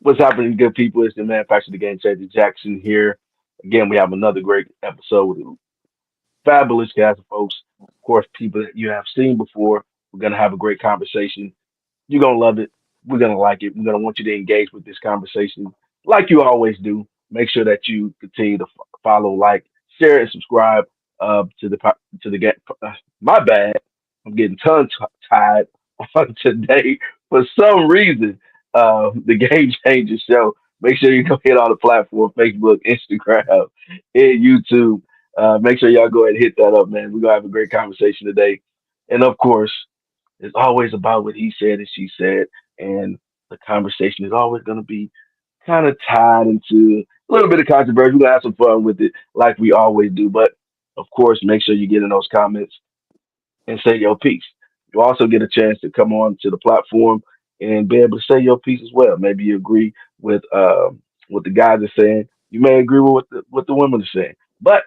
What's happening, good people? It's the manufacturer of the game, Changer Jackson here. Again, we have another great episode with a fabulous cast of folks. Of course, people that you have seen before. We're gonna have a great conversation. You're gonna love it. We're gonna like it. We're gonna want you to engage with this conversation like you always do. Make sure that you continue to follow, like, share, and subscribe to the get. My bad. I'm getting tongue tied on today for some reason. The Game Changer Show. Make sure you go hit on the platform: Facebook, Instagram, and YouTube. Make sure y'all go ahead and hit that up, man. We're gonna have a great conversation today, and of course. It's always about what he said and she said, and the conversation is always going to be kind of tied into a little bit of controversy. We're going to have some fun with it, like we always do. But of course, make sure you get in those comments and say your piece. You also get a chance to come on to the platform and be able to say your piece as well. Maybe you agree with what the guys are saying. You may agree with what the women are saying. But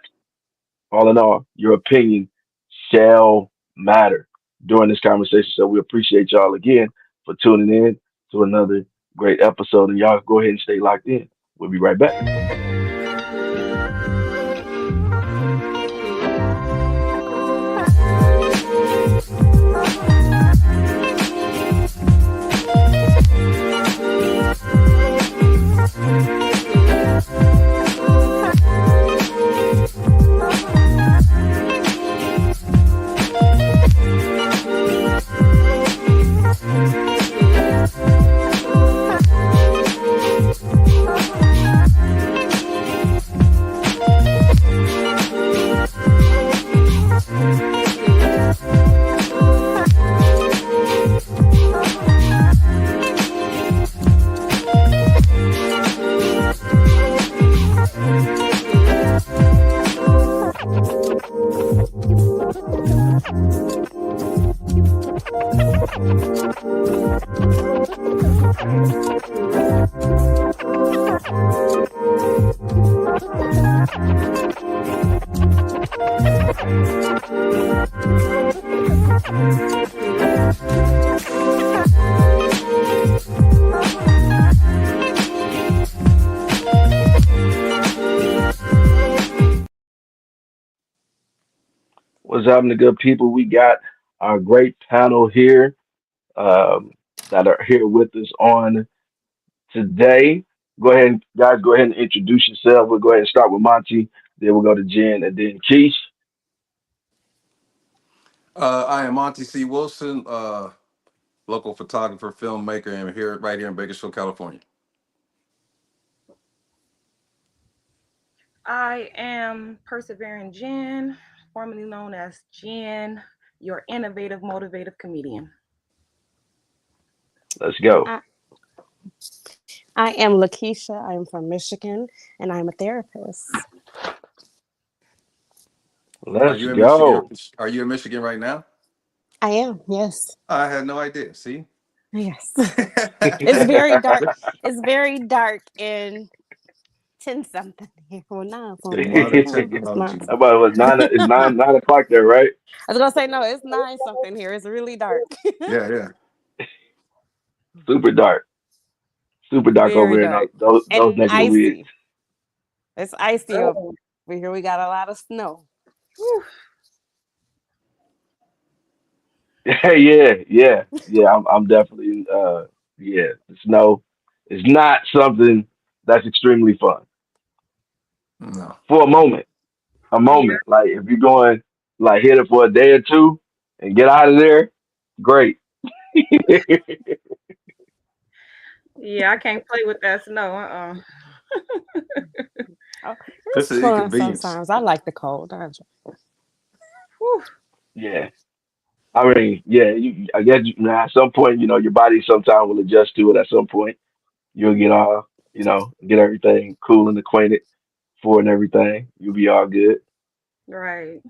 all in all, your opinion shall matter during this conversation. So we appreciate y'all again for tuning in to another great episode. And y'all go ahead and stay locked in. We'll be right back. What's happening, good people? We got our great panel here um, that are here with us on today. Go ahead, guys. Go ahead and introduce yourself. We'll go ahead and start with Monty. Then we'll go to Jen and then Keish. I am Monty C. Wilson, local photographer, filmmaker, and here right here in Bakersfield, California. I am Persevering Jen, formerly known as Jen, your innovative, motivative comedian. Let's go. I, I am Lakeisha. I am from Michigan, and I'm a therapist. Are Let's you in Michigan? go. Are you in Michigan right now? I am, yes. I had no idea. See, Yes. It's very dark. It's very dark in 10 something here. Well, 9 something. modern It's technology. 9 something. About what nine? It's nine o'clock there, right? I was going to say, no, it's 9 something here. It's really dark. Yeah, yeah. Super dark. Super dark over Very here in dark. those And neck of the woods. icy. It's icy over here. We got a lot of snow. Whew. Yeah. I'm definitely yeah. The snow is not something that's extremely fun No. for a moment. A Yeah, moment. Like if you're going like hit it for a day or two and get out of there, great. yeah, I can't play with that snow. Oh, This it's is fun inconvenience. sometimes. I like the cold. Whew. Yeah. I mean, yeah, I guess at some point, your body sometimes will adjust to it at some point. You'll get all, get everything cool and acquainted for and everything. You'll be all good. Right.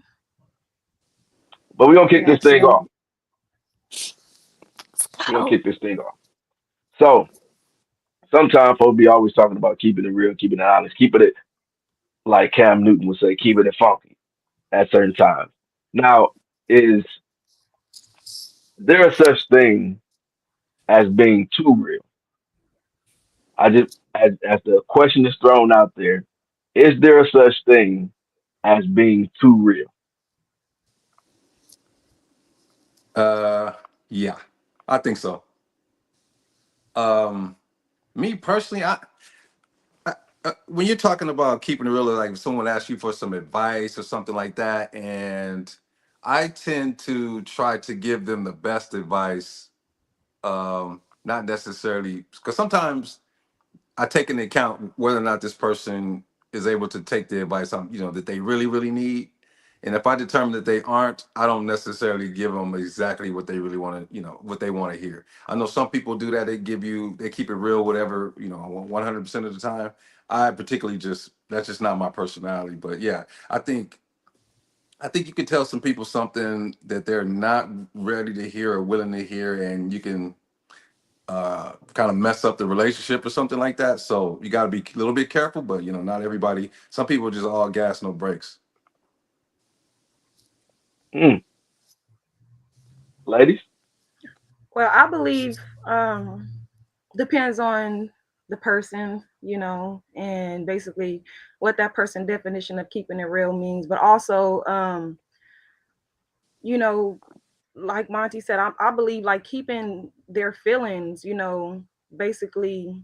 But we're gonna kick this Got thing you. off. We're gonna Oh, kick this thing off. So sometimes folks be always talking about keeping it real, keeping it honest, keeping it like Cam Newton would say, keeping it funky at certain times. Now, is there a such thing as being too real? I just as the question is thrown out there, is there a such thing as being too real? Uh, yeah, I think so. Um, Me personally, when you're talking about keeping it real, like if someone asks you for some advice or something like that, and I tend to try to give them the best advice, not necessarily because sometimes I take into account whether or not this person is able to take the advice that they really, really need. And if I determine that they aren't, I don't necessarily give them exactly what they really want to, what they want to hear. I know some people do that. They keep it real, whatever, 100% of the time. I particularly that's just not my personality. But yeah, I think, I think you can tell some people something that they're not ready to hear or willing to hear, and you can kind of mess up the relationship or something like that. So you got to be a little bit careful, but not everybody. Some people are just all gas, no brakes. Mm, ladies. Well, I believe depends on the person, and basically what that person definition of keeping it real means. But also, you know, like Monty said, I believe like keeping their feelings, basically,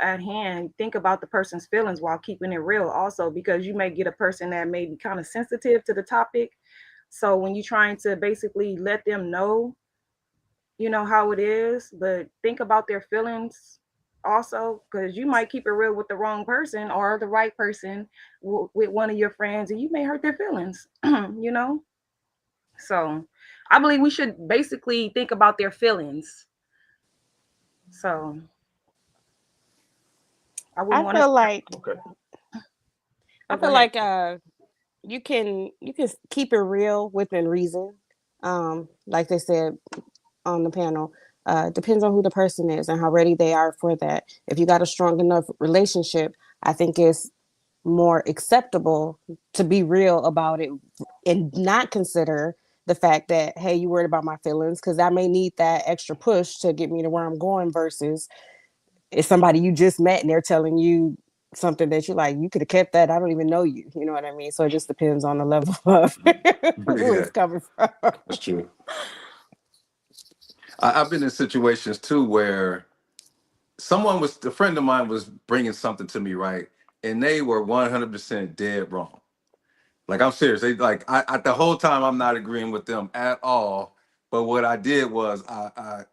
at hand. Think about the person's feelings while keeping it real, also, because you may get a person that may be kind of sensitive to the topic. So when you're trying to basically let them know, how it is, but think about their feelings also, because you might keep it real with the wrong person or the right person with one of your friends, and you may hurt their feelings, you know? So I believe we should basically think about their feelings. So I I wouldn't want feel to. like Okay. I Oh, go feel ahead. like you can keep it real within reason. Like they said on the panel, depends on who the person is and how ready they are for that. If you got a strong enough relationship, I think it's more acceptable to be real about it and not consider the fact that, hey, you worried about my feelings, because I may need that extra push to get me to where I'm going, versus it's somebody you just met and they're telling you something that you're like, you could have kept that, I don't even know you, you know what I mean? So it just depends on the level of who Yeah, it's coming from. that's true. I've been in situations too where a friend of mine was bringing something to me, right? And they were 100% dead wrong. Like, I'm serious. They like, the whole time I'm not agreeing with them at all. But what I did was I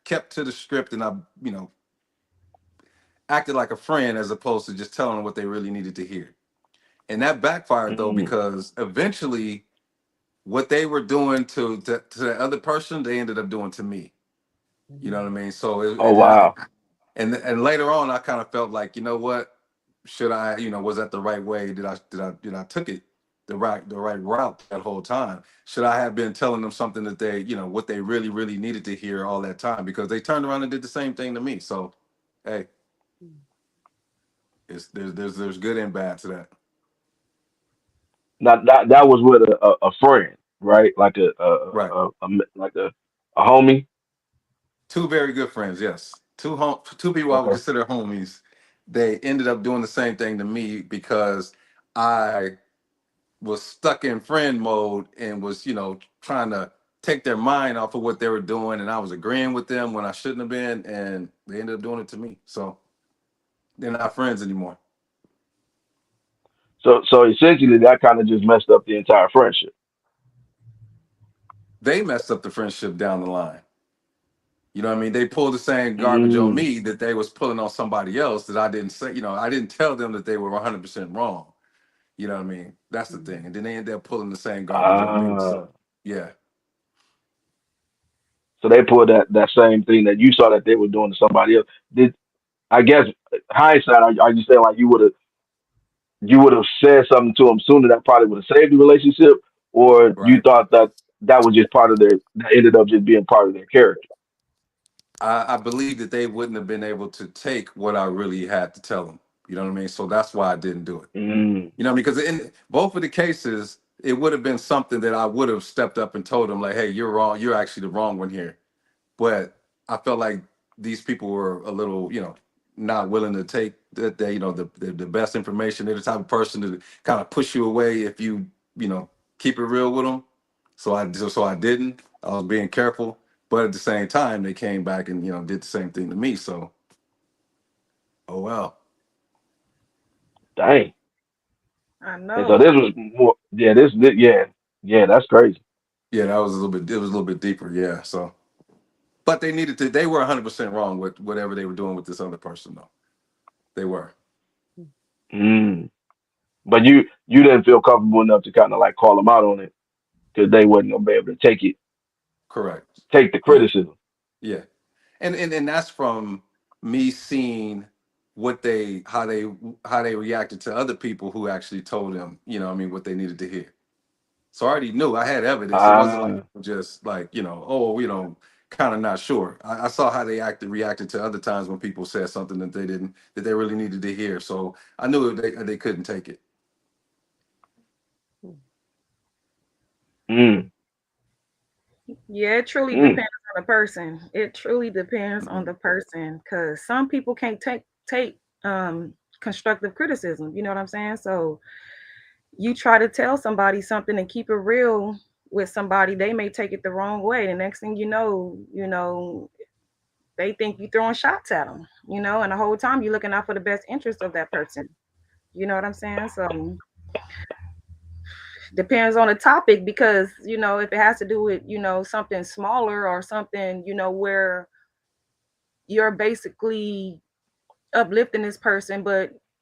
kept to the script, and I, you know, acted like a friend as opposed to just telling them what they really needed to hear. And that backfired though, Mm. because eventually what they were doing to the other person, they ended up doing to me. You know what I mean? So Oh wow. and later on, I kind of felt like, you know what? Should I, was that the right way? Did I took it the right route that whole time? Should I have been telling them something that they, what they really, really needed to hear all that time? Because they turned around and did the same thing to me. So, hey, there's good and bad to that. Now that was with a friend, right? Like Right. like a homie. Two very good friends, yes. Two people I would Okay. consider homies. They ended up doing the same thing to me because I was stuck in friend mode and was, trying to take their mind off of what they were doing, and I was agreeing with them when I shouldn't have been, and they ended up doing it to me. So they're not friends anymore. So essentially that kind of just messed up the entire friendship. They messed up the friendship down the line. You know what I mean? They pulled the same garbage on Mm. me that they was pulling on somebody else that I didn't say, I didn't tell them that they were 100% wrong. You know what I mean? That's the thing. And then they end up pulling the same garbage on me. Ah. So yeah. So they pulled that same thing that you saw that they were doing to somebody else. Did I guess hindsight? Are you saying like you would have said something to them sooner that probably would have saved the relationship, or you Right. thought that that was just part of their that ended up just being part of their character? I believe that they wouldn't have been able to take what I really had to tell them. You know what I mean? So that's why I didn't do it. Mm. You know, because in both of the cases, it would have been something that I would have stepped up and told them, like, hey, you're wrong. You're actually the wrong one here. But I felt like these people were a little, not willing to take that, the best information. They're the type of person to kind of push you away if you keep it real with them. So I didn't. I was being careful, but at the same time, they came back and did the same thing to me. So, oh well. Dang. I And so know. this was more. Yeah, yeah. That's crazy. Yeah, that was a little bit. It was a little bit deeper. Yeah. So, but they needed to. They were 100% wrong with whatever they were doing with this other person, though. They were. Mm. But you didn't feel comfortable enough to kind of like call them out on it because they wasn't gonna be able to Correct. take the Yeah. criticism. Yeah. And that's from me seeing what they how they reacted to other people who actually told them, what they needed to hear. So I already knew, I had evidence. It wasn't like Ah, just like, kind of not sure. I saw how they reacted to other times when people said something that they really needed to hear. So I knew they couldn't take it. mm, Yeah, it truly mm, depends on the person. It truly depends on the person because some people can't take constructive criticism. You know what I'm saying? So you try to tell somebody something and keep it real with somebody, they may take it the wrong way. The next thing you know, they think you throwing shots at them. And the whole time you're looking out for the best interest of that person. You know what I'm saying? So depends on the topic because if it has to do with something smaller or something where you're basically uplifting this person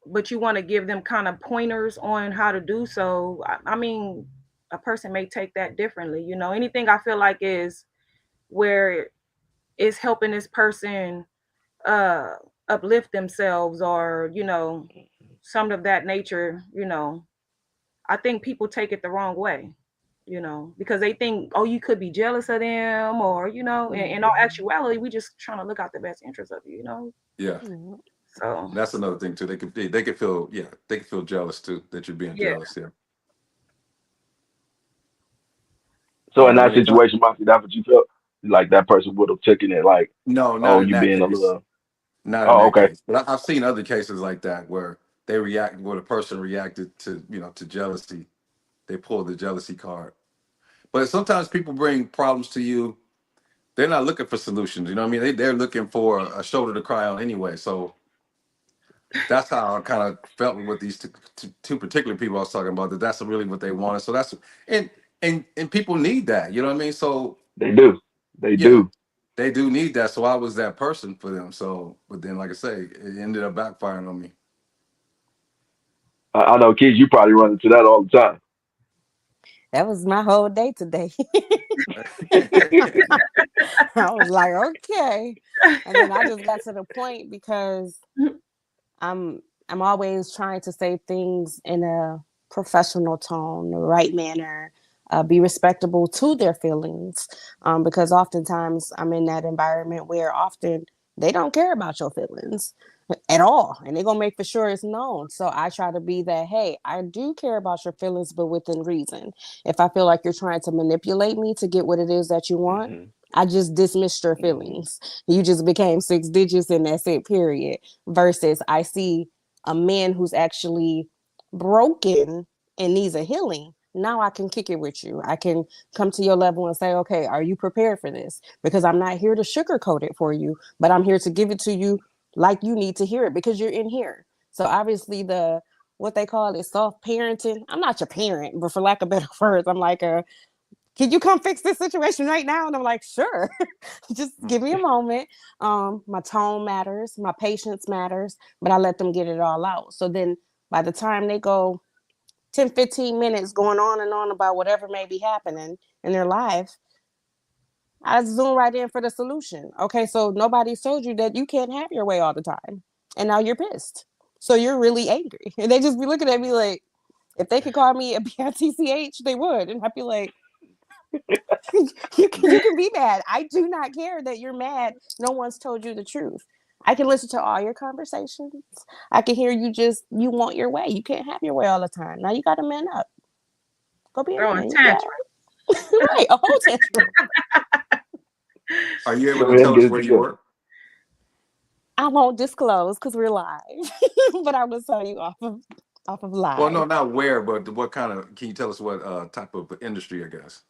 but you want to give them kind of pointers on how to do so. I mean, a person may take that differently. Anything I feel like is where it's helping this person uh uplift themselves or some of that nature. I think people take it the wrong way, because they think, oh, you could be jealous of them or, in all actuality, we just trying to look out the best interest of you. Yeah. So, That's another thing too. They could feel, they could feel jealous too, that you're being yeah. jealous. Yeah. so in But that yeah, situation, Monty, that's what you felt like that person would have taken it like, no, oh, not in you that being a case. little. Not in Oh, that okay. case. But I've seen other cases like that where where the person reacted to jealousy. They pull the jealousy card. But sometimes people bring problems to you. They're not looking for solutions. You know what I mean? They're looking for a shoulder to cry on anyway. So that's how I kind of felt with these two particular people I was talking about. That's really what they wanted. So and and people need that. You know what I mean? So They do. They yeah, do. they do need that. So I was that person for them. So, but then, like I say, it ended up backfiring on me. I know, kids. You probably run into that all the time. That was my whole day today. I was like, okay. And then I just got to the point because I'm always trying to say things in a professional tone, the right manner, be respectable to their feelings. Because oftentimes I'm in that environment where often they don't care about your feelings at all, and they're gonna make for sure it's known. So I try to be that, hey, I do care about your feelings, but within reason. If I feel like you're trying to manipulate me to get what it is that you want, Hmm. I just dismissed your Hmm. feelings. You just became 6 digits and that's it, period. Versus I see a man who's actually broken and needs a healing. Now I can kick it with you. I can come to your level and say, okay, are you prepared for this? Because I'm not here to sugarcoat it for you, but I'm here to give it to you like you need to hear it because you're in here. So obviously the what they call it soft parenting. I'm not your parent, but for lack of better words, I'm like can you come fix this situation right now? And I'm like, sure. Just give me a moment. My tone matters, my patience matters, but I let them get it all out. So then by the time they go 10, 15 minutes going on and on about whatever may be happening in their life, I zoom right in for the solution. Okay, so nobody's told you that you can't have your way all the time. And now you're pissed. So you're really angry. And they just be looking at me like, if they could call me a BITCH, they would. And I'd be like, you can be mad. I do not care that you're mad. No one's told you the truth. I can listen to all your conversations. I can hear you want your way. You can't have your way all the time. Now you got to man up. Go be a Throwing man. Yeah. tantrum. Right. A whole tantrum. Are you able Go to ahead and tell get us it where you together. work? I won't disclose because we're live, but I'm gonna tell you off of Well, no, live. not where, but what kind of? Can you tell us what type of industry? I guess.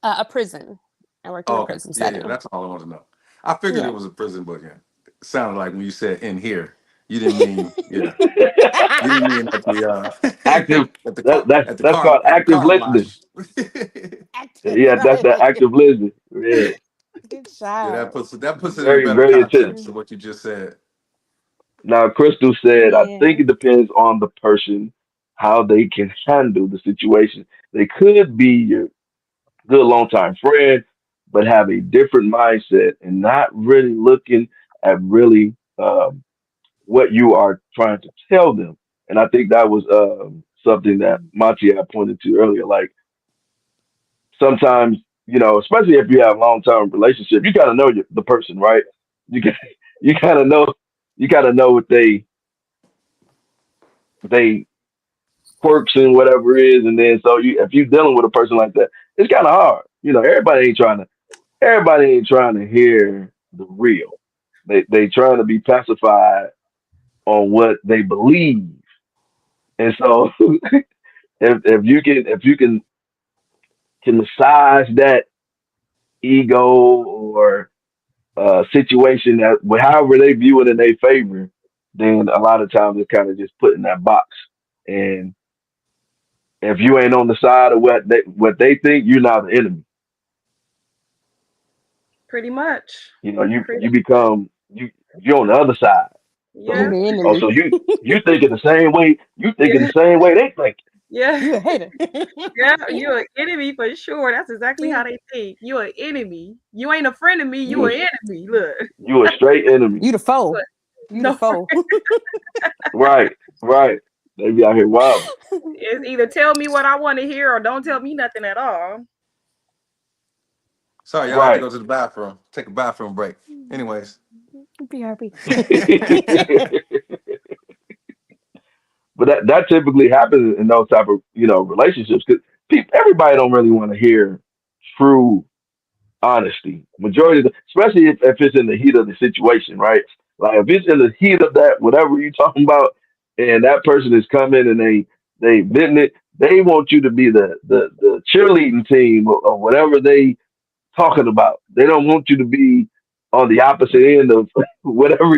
A prison. I work in Oh, a okay. prison Yeah, yeah. setting. That's all I want to know. I figured it Yeah. was a prison, but yeah, it sounded like when you said in here, you didn't mean yeah. You didn't mean at the Active. at the That, car that's that's called at the active car listening. wash. Active, Yeah, that's right? that active listening. Yeah, Good Yeah, job. that puts it in very better very attentive. context of what you just said. Now, Crystal said, I think Yeah. it depends on the person how they can handle the situation. They could be your good longtime friend, but have a different mindset and not really looking at really what you are trying to tell them. And I think that was something that Monty had pointed to earlier. Like sometimes, especially if you have long term relationship, you gotta know the person, right? You got you gotta know you gotta know what they quirks and whatever it is, and then so you if you're dealing with a person like that, it's kind of hard. Everybody ain't trying to hear the real. They trying to be pacified on what they believe, and so if you can massage that ego or situation that however they view it in their favor, then a lot of times it's kind of just put in that box. And if you ain't on the side of what they think, you're not the enemy. Pretty much. You Pretty. become you're on the other side. You Yeah. So the so enemy. you thinking the same way. You thinking Yeah. the same way they think. Yeah. You a hater. Yeah. Yeah. You an enemy for sure. That's exactly Yeah. how they think. You an enemy. You ain't a friend of me. You You an enemy. Look. you a straight enemy. You the foe. Look. You the No. foe. Right, right. They be out here wild. It's either tell me what I want to hear or don't tell me nothing at all. Sorry, y'all had to Right. go to the bathroom. Take a bathroom break. Anyways. BRB. But that typically happens in those type of relationships because everybody don't really want to hear true honesty. Majority, especially if it's in the heat of the situation, right? Like if it's in the heat of that whatever you talking about, and that person is coming and they venting it, they want you to be the cheerleading team or whatever they talking about. They don't want you to be on the opposite end of whatever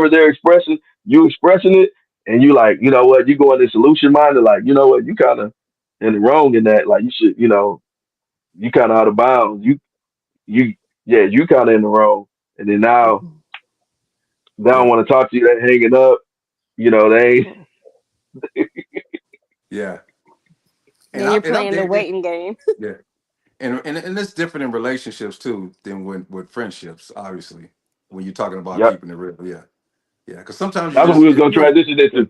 they're expressing, you expressing it, and you like, you know what, you go in the solution minded, like, you know what, you kinda in the wrong in that. Like you should, you kinda out of bounds. You yeah, you kinda in the wrong. And then now they don't Yeah. want to talk to you, they hanging up, they Yeah. Yeah, And you're I'm playing the dating. waiting game. Yeah. And it's different in relationships too than with friendships, obviously. When you're talking about yep. keeping it real. Yeah. Yeah. Because sometimes you That's what we just was if gonna you transition into.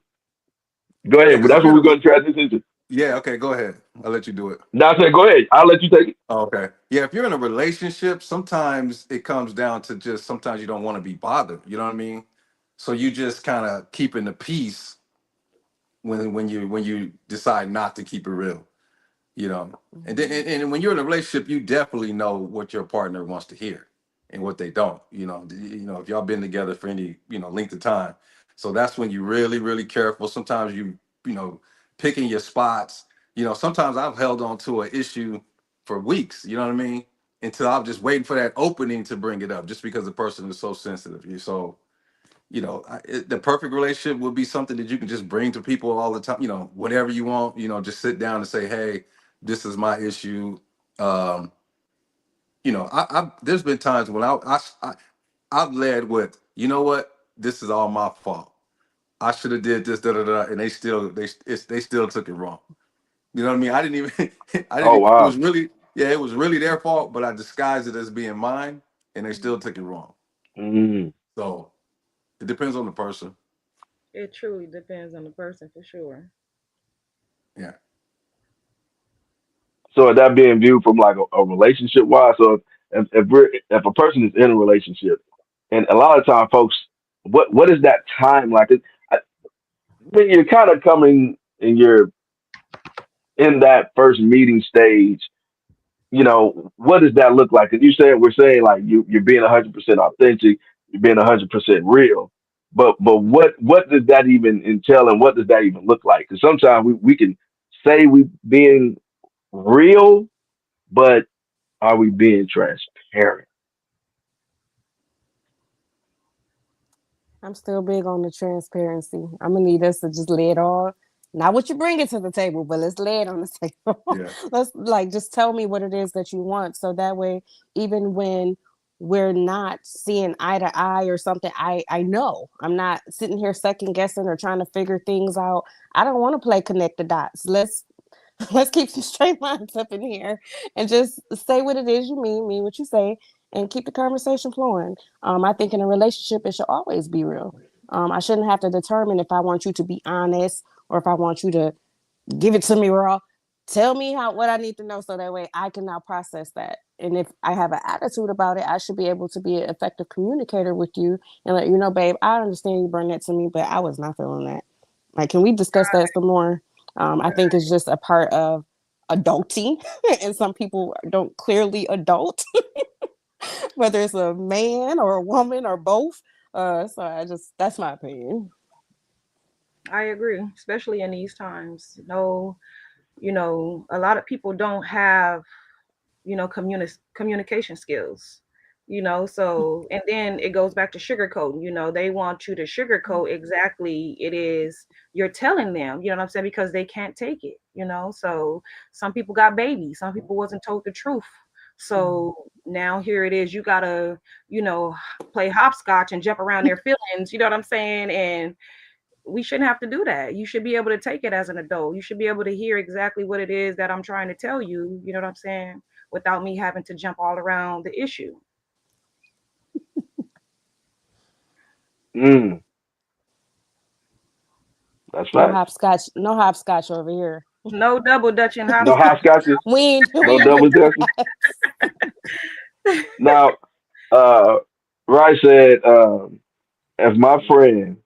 Go yeah, ahead, but because if that's you're what in we're a gonna transition into. yeah, okay, go ahead. I'll let you do it. Now I said go ahead. I'll let you take it. Oh, okay. Yeah, if you're in a relationship, sometimes it comes down to just sometimes you don't want to be bothered. You know what I mean? So you just kind of keeping the peace when you decide not to keep it real. You know, and then and when you're in a relationship, you definitely know what your partner wants to hear and what they don't. If y'all been together for any length of time, so that's when you really careful. Sometimes picking your spots. Sometimes I've held on to an issue for weeks. You know what I mean? Until I'm just waiting for that opening to bring it up, just because the person is so sensitive. The perfect relationship would be something that you can just bring to people all the time. Whatever you want. Just sit down and say, "Hey, this is my issue." Um, there's been times when I've led with, you know what, this is all my fault. I should have did this, da da da, and they still took it wrong. You know what I mean? I didn't even, I Oh didn't. It was wow. really, yeah, it was really their fault, but I disguised it as being mine, and they still took it wrong. Mm. So it depends on the person. It truly depends on the person for sure. Yeah. So is that being viewed from like a relationship wise? So if a person is in a relationship, and a lot of time, folks, what is that time like? I, when you're kind of coming and you're in that first meeting stage, what does that look like? And we're saying like you're being 100% authentic. You're being 100% real. But what does that even entail, and what does that even look like? Because sometimes we can say we being real, but are we being transparent? I'm still big on the transparency. I'm gonna need us to just lay it all. Not what you bring it to the table, but let's lay it on the table. Yeah. Let's like just tell me what it is that you want. So that way, even when we're not seeing eye to eye or something, I know I'm not sitting here second guessing or trying to figure things out. I don't want to play connect the dots. Let's keep some straight lines up in here and just say what it is you mean what you say, and keep the conversation flowing. I think in a relationship, it should always be real. I shouldn't have to determine if I want you to be honest or if I want you to give it to me raw. Tell me what I need to know so that way I can now process that. And if I have an attitude about it, I should be able to be an effective communicator with you and let you know, babe, I understand you bring that to me, but I was not feeling that. Like, can we discuss that some more? I think it's just a part of adulting, and some people don't clearly adult, whether it's a man or a woman or both. So that's my opinion. I agree, especially in these times. No, a lot of people don't have, communication skills. So and then it goes back to sugarcoating. They want you to sugarcoat exactly it is you're telling them, you know what I'm saying, because they can't take it. So some people got babies, some people wasn't told the truth. So now here it is, you gotta, you know, play hopscotch and jump around their feelings, you know what I'm saying? And we shouldn't have to do that. You should be able to take it as an adult. You should be able to hear exactly what it is that I'm trying to tell you, you know what I'm saying, without me having to jump all around the issue. Mm, that's facts. No hopscotch over here. No double dutch and No hopscotch. hopscotches, We no ain't double doing dutches. that. Now, uh, Rice said, if my friend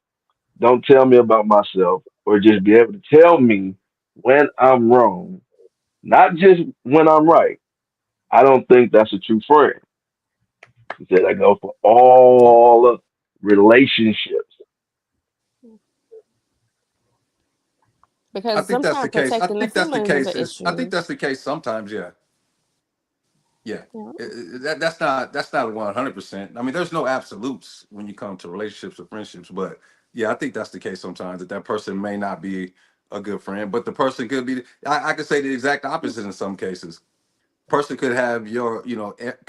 don't tell me about myself or just be able to tell me when I'm wrong, not just when I'm right, I don't think that's a true friend. He said I go for all relationships. I Because think that's the sometimes case. I protecting the think that's the feelings is an case. I think issue. that's the case sometimes. Yeah. Yeah. Yeah. That's not 100%. I mean, there's no absolutes when you come to relationships or friendships, but yeah, I think that's the case sometimes that person may not be a good friend, but the person could be. I could say the exact opposite in some cases. Person could have your,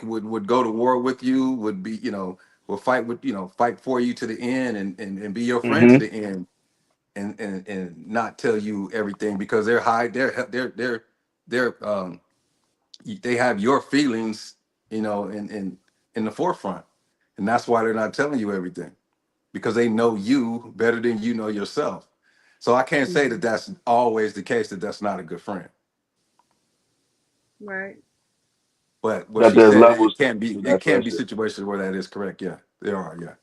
would go to war with you, would be, will fight with, fight for you to the end, and be your friend to Hmm. the end, and not tell you everything because they're high, they're they have your feelings, in the forefront, and that's why they're not telling you everything because they know you better than you know yourself. So I can't say that Mhm. that's always the case, that that's not a good friend. Right. But what That she there's said, it levels can be to it that can be friendship. situations where that is correct. Yeah, there are. Yeah.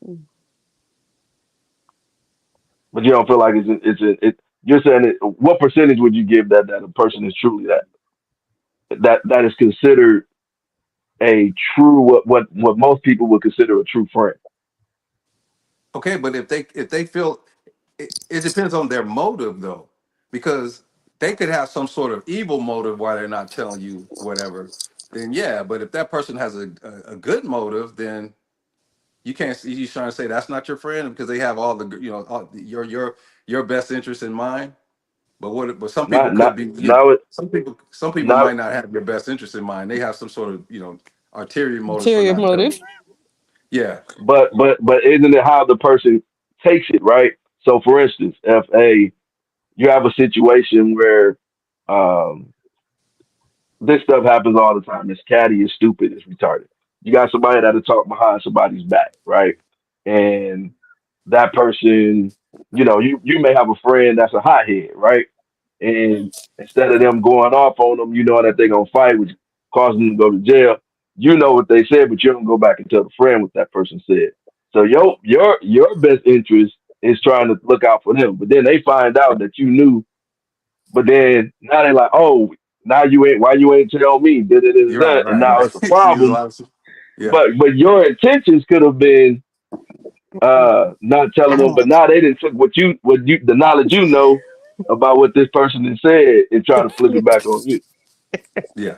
But you don't feel like you're saying it, what percentage would you give that a person is truly that is considered a true what most people would consider a true friend? Okay, but if they feel, it depends on their motive though, because they could have some sort of evil motive why they're not telling you whatever. Then yeah, but if that person has a good motive, then you can't. You trying to say that's not your friend because they have all the, your best interest in mind. But some people Not could not be, now it some people not might not have your best interest in mind. They have some sort of, ulterior motives for Interior not telling motive. you. Yeah. but isn't it how the person takes it, right? So for instance, if you have a situation where um this stuff happens all the time. It's catty, it's stupid, it's retarded. You got somebody that'll talk behind somebody's back, right? And that person, you may have a friend that's a hothead, right? And instead of them going off on them, you know that they're gonna fight, which causes them to go to jail. You know what they said, but you don't go back and tell the friend what that person said. So your best interest is trying to look out for them. But then they find out that you knew, but then now they're like, oh, now you ain't, why you ain't tell me? Da, da, da, You're da, right, da. And right, now right. it's a She used a problem. lot of, yeah. But your intentions could have been not telling them, but Ouch. now they didn't took the knowledge you know about what this person has said and try to flip it back on you. Yeah,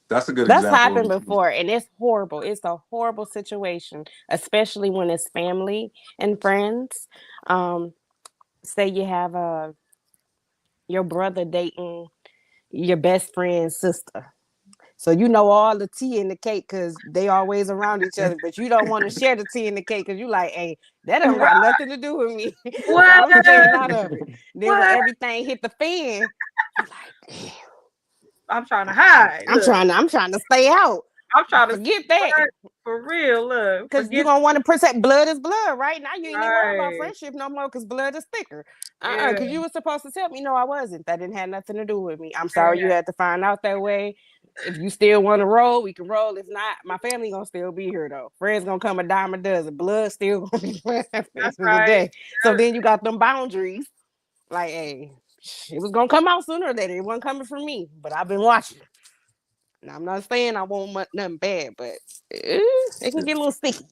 that's a good That's example. happened before, and it's horrible. It's a horrible situation, especially when it's family and friends. Um, Say you have your brother dating your best friend's sister. So you know all the tea in the cake because they always around each other, but you don't want to share the tea in the cake because you like, hey, that don't got Right. nothing to do with me. So What? I'm staying out of it. Then when What? everything hit the fan, you like, damn, I'm trying to hide. Look, I'm trying to stay out. I'm trying to Forget that. what? For real. Look, Because you're forget. gonna want to protect blood is blood, right? Now you ain't even worried about Right. friendship no more because blood is thicker. Yeah. Because you were supposed to tell me, no, I wasn't. That didn't have nothing to do with me. I'm sorry you Yeah. had to find out that way. If you still want to roll, we can roll. If not, my family gonna still be here though. Friends gonna come a dime a dozen. Blood still gonna be friends at the end That's of the right. day. So then you got them boundaries. Like, hey, it was gonna come out sooner or later. It wasn't coming from me, but I've been watching. Now, I'm not saying I won't want nothing bad, but it can get a little sticky.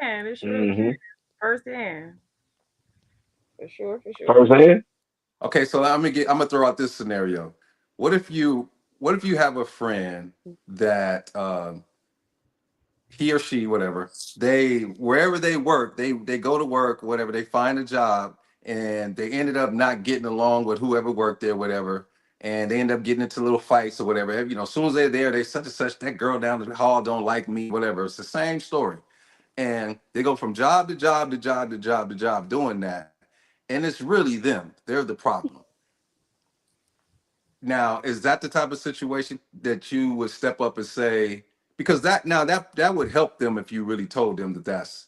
Can it sure can. Mm-hmm. Firsthand. For sure. For sure. First hand. Okay, so I'm gonna throw out this scenario. What if you what if you have a friend that he or she, whatever, they wherever they work, they go to work, whatever, they find a job, and they ended up not getting along with whoever worked there, whatever, and they end up getting into little fights or whatever. You know, as soon as they're there, they such and such, that girl down the hall don't like me, whatever. It's the same story. And they go from job to job to job to job to job doing that. And it's really them. They're the problem. Now, is that the type of situation that you would step up and say, because that would help them if you really told them that that's,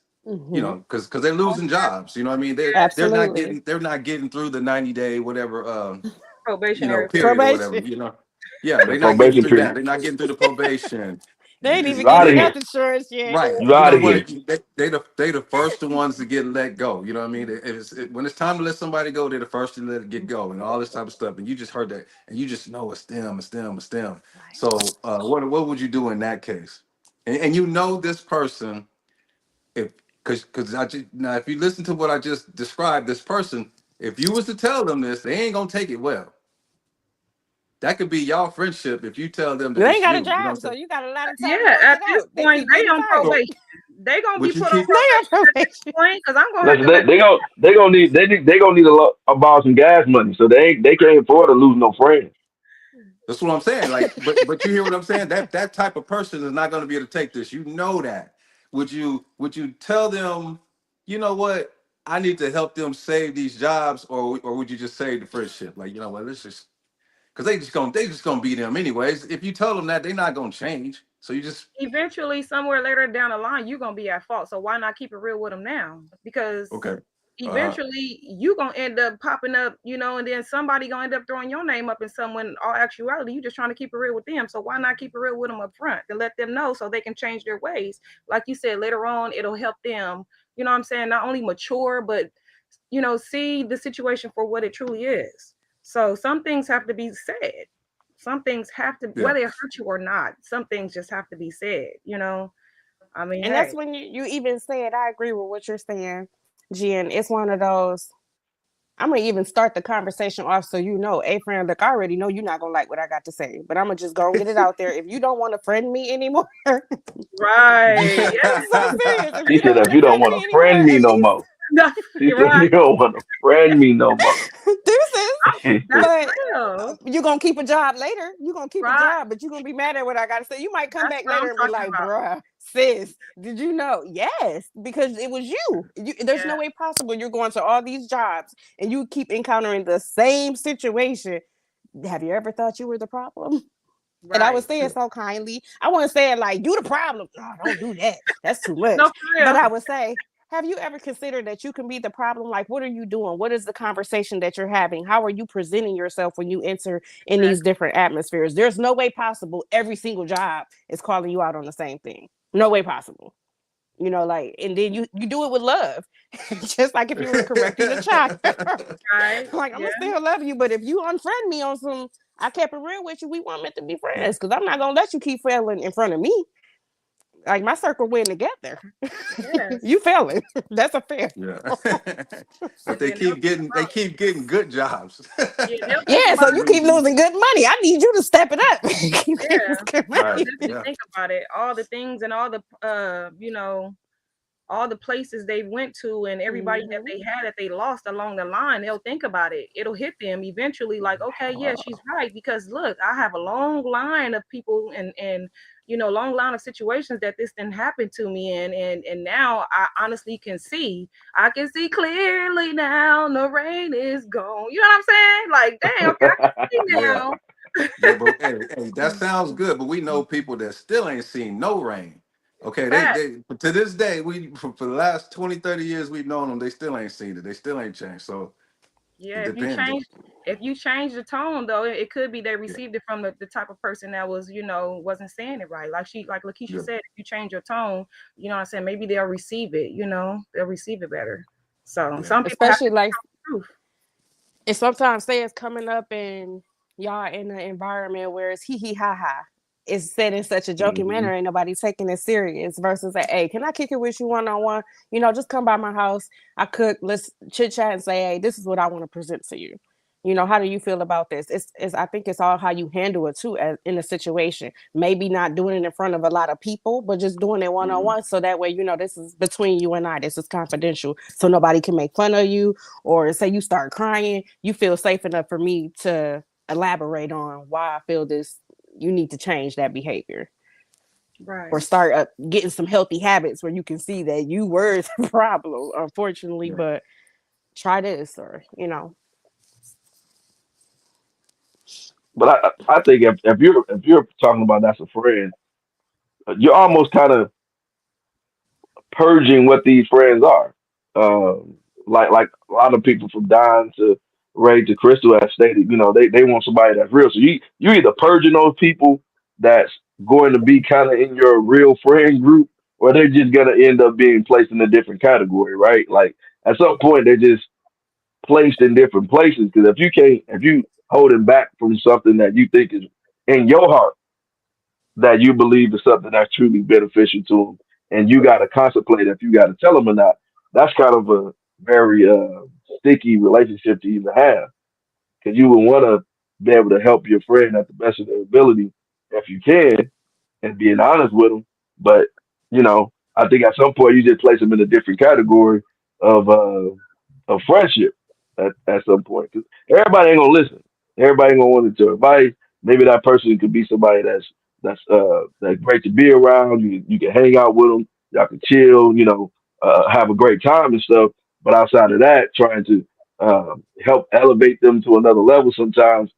you Mm-hmm. know, because they're losing jobs. You know what I mean? Absolutely. They're not getting through the 90-day whatever Probationary period or period. whatever. Probation. You know, yeah, The they're not getting probation through that. period. They're not getting through the probation. They ain't It's- even You out getting of here. health insurance yet. Right. You You out know of what? here. They the first the ones to get let go. You know what I mean? When it's time to let somebody go, they're the first to let it get go and all this type of stuff. And you just heard that, and you just know it's them, it's them, it's them. So what would you do in that case? And you know this person, if because I just now if you listen to what I just described, this person, if you was to tell them this, they ain't gonna take it well. That could be y'all friendship if you tell them They that ain't it's got a you. You know job, what so I'm you got a lot of time to Yeah, work at it this out. They point, keep they getting on fired. saying? probation. They gonna be Would you put on keep? They on probation at this probation. point because I'm gonna have Listen, to let them. they gonna need they gonna need about some gas money, so they can't afford to lose no friends. That's what I'm saying. Like, but you hear what I'm saying? That type of person is not going to be able to take this. You know that. Would you tell them, you know what? I need to help them save these jobs, or would you just save the friendship? Like, you know what? Let's just because they just gonna be them anyways. If you tell them that, they're not gonna change. So you just Eventually, somewhere later down the line, you're gonna be at fault. So why not keep it real with them now? Because okay. Uh, eventually you gonna end up popping up, and then somebody gonna end up throwing your name up in someone. In all actuality, you just trying to keep it real with them. So why not keep it real with them up front and let them know so they can change their ways? Like you said, later on, it'll help them. You know what I'm saying? Not only mature, but see the situation for what it truly is. So some things have to be said. Some things have to, yeah. whether it hurt you or not, some things just have to be said. I mean, And that's hey, when you even said, I agree with what you're saying, Jen. It's one of those. I'm gonna even start the conversation off so you know, hey friend, look, I already know you're not gonna like what I got to say, but I'm gonna just go and get it out there. If you don't want to friend me anymore, I'm right. so serious. If She you don't said, want if to you don't friend want me to anymore, friend me at no least more. No, She you're said, right. you don't want to friend me no more. deuces. That's But real. you're gonna keep a job later. You're gonna keep a Right. job, but you're gonna be mad at what I gotta say. You might come That's back what I'm later and be talking like, about. bruh, sis, did you know? Yes, because it was you. There's Yeah. no way possible you're going to all these jobs and you keep encountering the same situation. Have you ever thought you were the problem? And I was Right. saying so kindly. I wouldn't say it like you the problem. No, don't do that. That's too much. No, for But real. I would say, have you ever considered that you can be the problem? Like, what are you doing? What is the conversation that you're having? How are you presenting yourself when you enter in these Exactly. different atmospheres? There's no way possible every single job is calling you out on the same thing. No way possible. Like, and then you do it with love, just like if you were correcting a child. Right. Like, I'm Yeah. gonna still love you, but if you unfriend me on some, I kept it real with you. We weren't meant to be friends because I'm not gonna let you keep failing in front of me. Like my circle win together. Yes. You failing. That's a fair. Yeah. But And then they'll think they about, keep getting good jobs. yeah, they'll think Yeah, so about you it. keep losing good money. I need you to step it up. Keep getting Yeah. this good They'll Right. money. definitely Yeah. think about it. All the things and all the all the places they went to and everybody that Hmm. they had that they lost along the line, they'll think about it. It'll hit them eventually, like, okay, yeah, she's right. Because look, I have a long line of people and long line of situations that this didn't happen to me in. And now I honestly can see. I can see clearly now the rain is gone. You know what I'm saying? Like, dang, okay, I can see Yeah. now. But hey, that sounds good. But we know people that still ain't seen no rain. Okay, Fact. they to this day, for the last 20, 30 years we've known them, they still ain't seen it. They still ain't changed. So it Yeah, depends. if you change the tone though, it could be they received it from the type of person that was, wasn't saying it right. Like Lakeisha Yeah. said, if you change your tone, you know what I'm saying, maybe they'll receive it, they'll receive it better. So Yeah. some people have to Especially like tell the truth. and sometimes say it's coming up and y'all in an environment where it's hee hee ha ha. It's said in such a joking Hmm. manner, ain't nobody taking it serious versus a hey, can I kick it with you one on one? Just come by my house. I cook, let's chit chat and say, hey, this is what I want to present to you. How do you feel about this? It's I think it's all how you handle it too as in a situation. Maybe not doing it in front of a lot of people, but just doing it one on Mhm. one so that way, this is between you and I. This is confidential. So nobody can make fun of you or say you start crying, you feel safe enough for me to elaborate on why I feel this. You need to change that behavior or Right. start getting some healthy habits where you can see that you were the problem, unfortunately, Yeah. but try this or, But I think if you're talking about that's a friend, you're almost kind of purging what these friends are. Like a lot of people from Don to Ray to Crystal have stated, they want somebody that's real. So you either purging those people that's going to be kind of in your real friend group, or they're just gonna end up being placed in a different category, right? Like at some point they're just placed in different places. Because if you holding back from something that you think is in your heart that you believe is something that's truly beneficial to them, and you got to contemplate if you got to tell them or not. That's kind of a very sticky relationship to even have, because you would want to be able to help your friend at the best of their ability if you can, and being honest with them. But I think at some point you just place them in a different category of friendship at some point. 'Cause everybody ain't gonna listen. Everybody ain't gonna want to advice. Maybe that person could be somebody that's great to be around. You can hang out with them. Y'all can chill. Have a great time and stuff. But outside of that, trying to help elevate them to another level, sometimes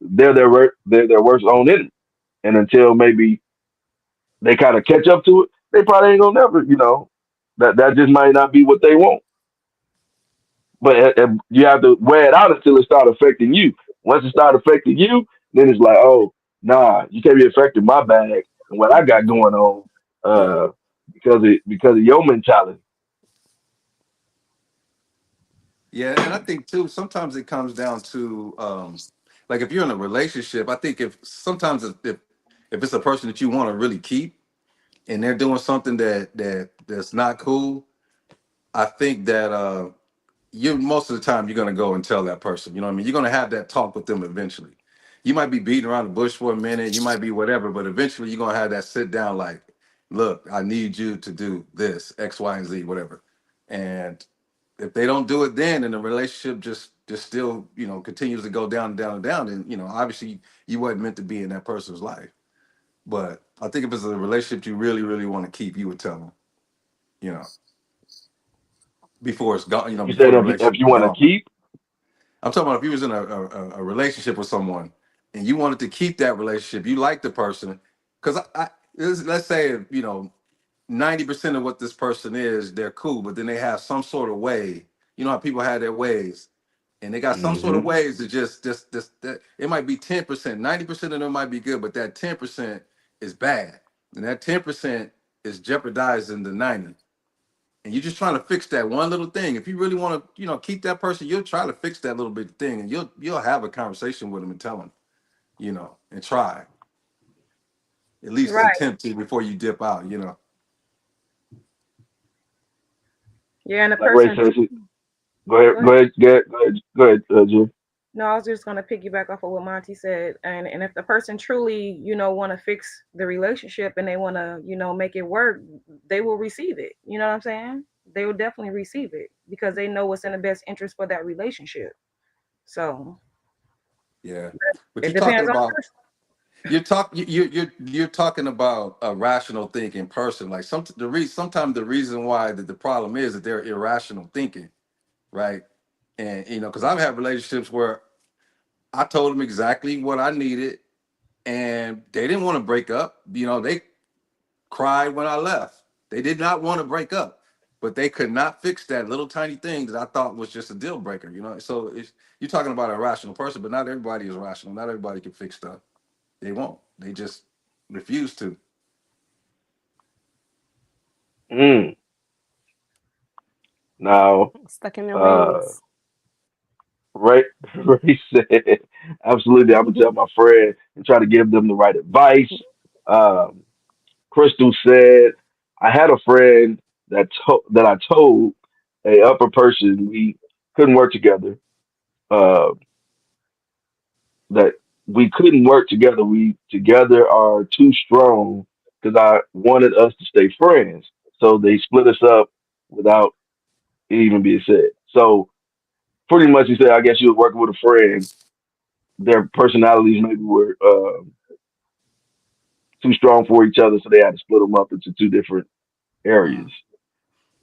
they're their worst own enemy. And until maybe they kind of catch up to it, they probably ain't gonna never. That just might not be what they want. But you have to wear it out until it start affecting you. Once it start affecting you, then it's like, oh, nah, you can't be affecting my bag and what I got going on, Yeah. uh, because of your mentality. Yeah, and I think too, sometimes it comes down to like if you're in a relationship, I think if sometimes if it's a person that you want to really keep and they're doing something that's not cool, I think that you most of the time you're gonna go and tell that person. You know what I mean? You're gonna have that talk with them eventually. You might be beating around the bush for a minute, you might be whatever, but eventually you're gonna have that sit down like, look, I need you to do this, X, Y, and Z, whatever. And if they don't do it then and the relationship just still, continues to go down and down and down, then obviously you wasn't meant to be in that person's life. But I think if it's a relationship you really, really want to keep, you would tell them, you know, before it's gone, You before said the if relationship you is want to gone. keep, I'm talking about if you was in a relationship with someone and you wanted to keep that relationship, you like the person, because let's say 90% of what this person is, they're cool, but then they have some sort of way. You know how people have their ways, and they got some sort of hmm ways to just that it might be 10%, 90% of them might be good, but that 10% is bad, and that 10% is jeopardizing the 90. And you're just trying to fix that one little thing. If you really want to, keep that person, you'll try to fix that little bit thing, and you'll have a conversation with them and tell them, and try at least Right. attempt to before you dip out. Yeah, and the Like Ray person. says, go ahead, Go go ahead. ahead, go ahead, Jim. No, I was just gonna piggyback off of what Monty said, and if the person truly, want to fix the relationship and they want to, make it work, they will receive it. You know what I'm saying? They will definitely receive it because they know what's in the best interest for that relationship. So Yeah, but it you're talking depends on the about person. you're talking about a rational thinking person. Like sometimes the reason why the problem is that they're irrational thinking, right? And because I've had relationships where I told them exactly what I needed, and they didn't want to break up. They cried when I left. They did not want to break up, but they could not fix that little tiny thing that I thought was just a deal breaker. So you're talking about a rational person, but not everybody is rational. Not everybody can fix stuff. They won't. They just refuse to. Mm. Now, Stuck in their uh, ways. Ray, Ray said, absolutely. I'm gonna tell my friend and try to give them the right advice. Um, Crystal said, I had a friend that I told a upper person we couldn't work together. Uh, that we couldn't work together. We together are too strong because I wanted us to stay friends. So they split us up without it even being said. So pretty much, he said, I guess you was working with a friend. Their personalities maybe were too strong for each other, so they had to split them up into two different areas. Mm.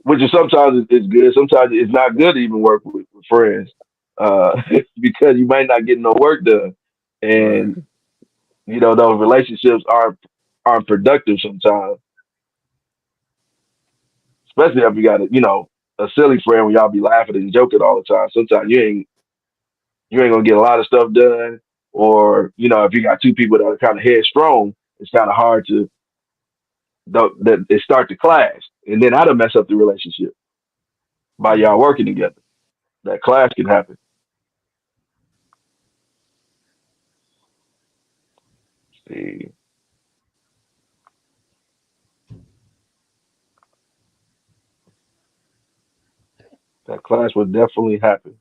Which is sometimes it's good, sometimes it's not good to even work with friends because you might not get no work done, Right. and those relationships aren't productive sometimes, especially if you got a silly friend when y'all be laughing and joking all the time. Sometimes you ain't gonna get a lot of stuff done, or if you got two people that are kind of headstrong, it's kind of hard to that it start to clash, and then that'll mess up the relationship by y'all Mhm. working together. That clash can happen. See, that clash would definitely happen.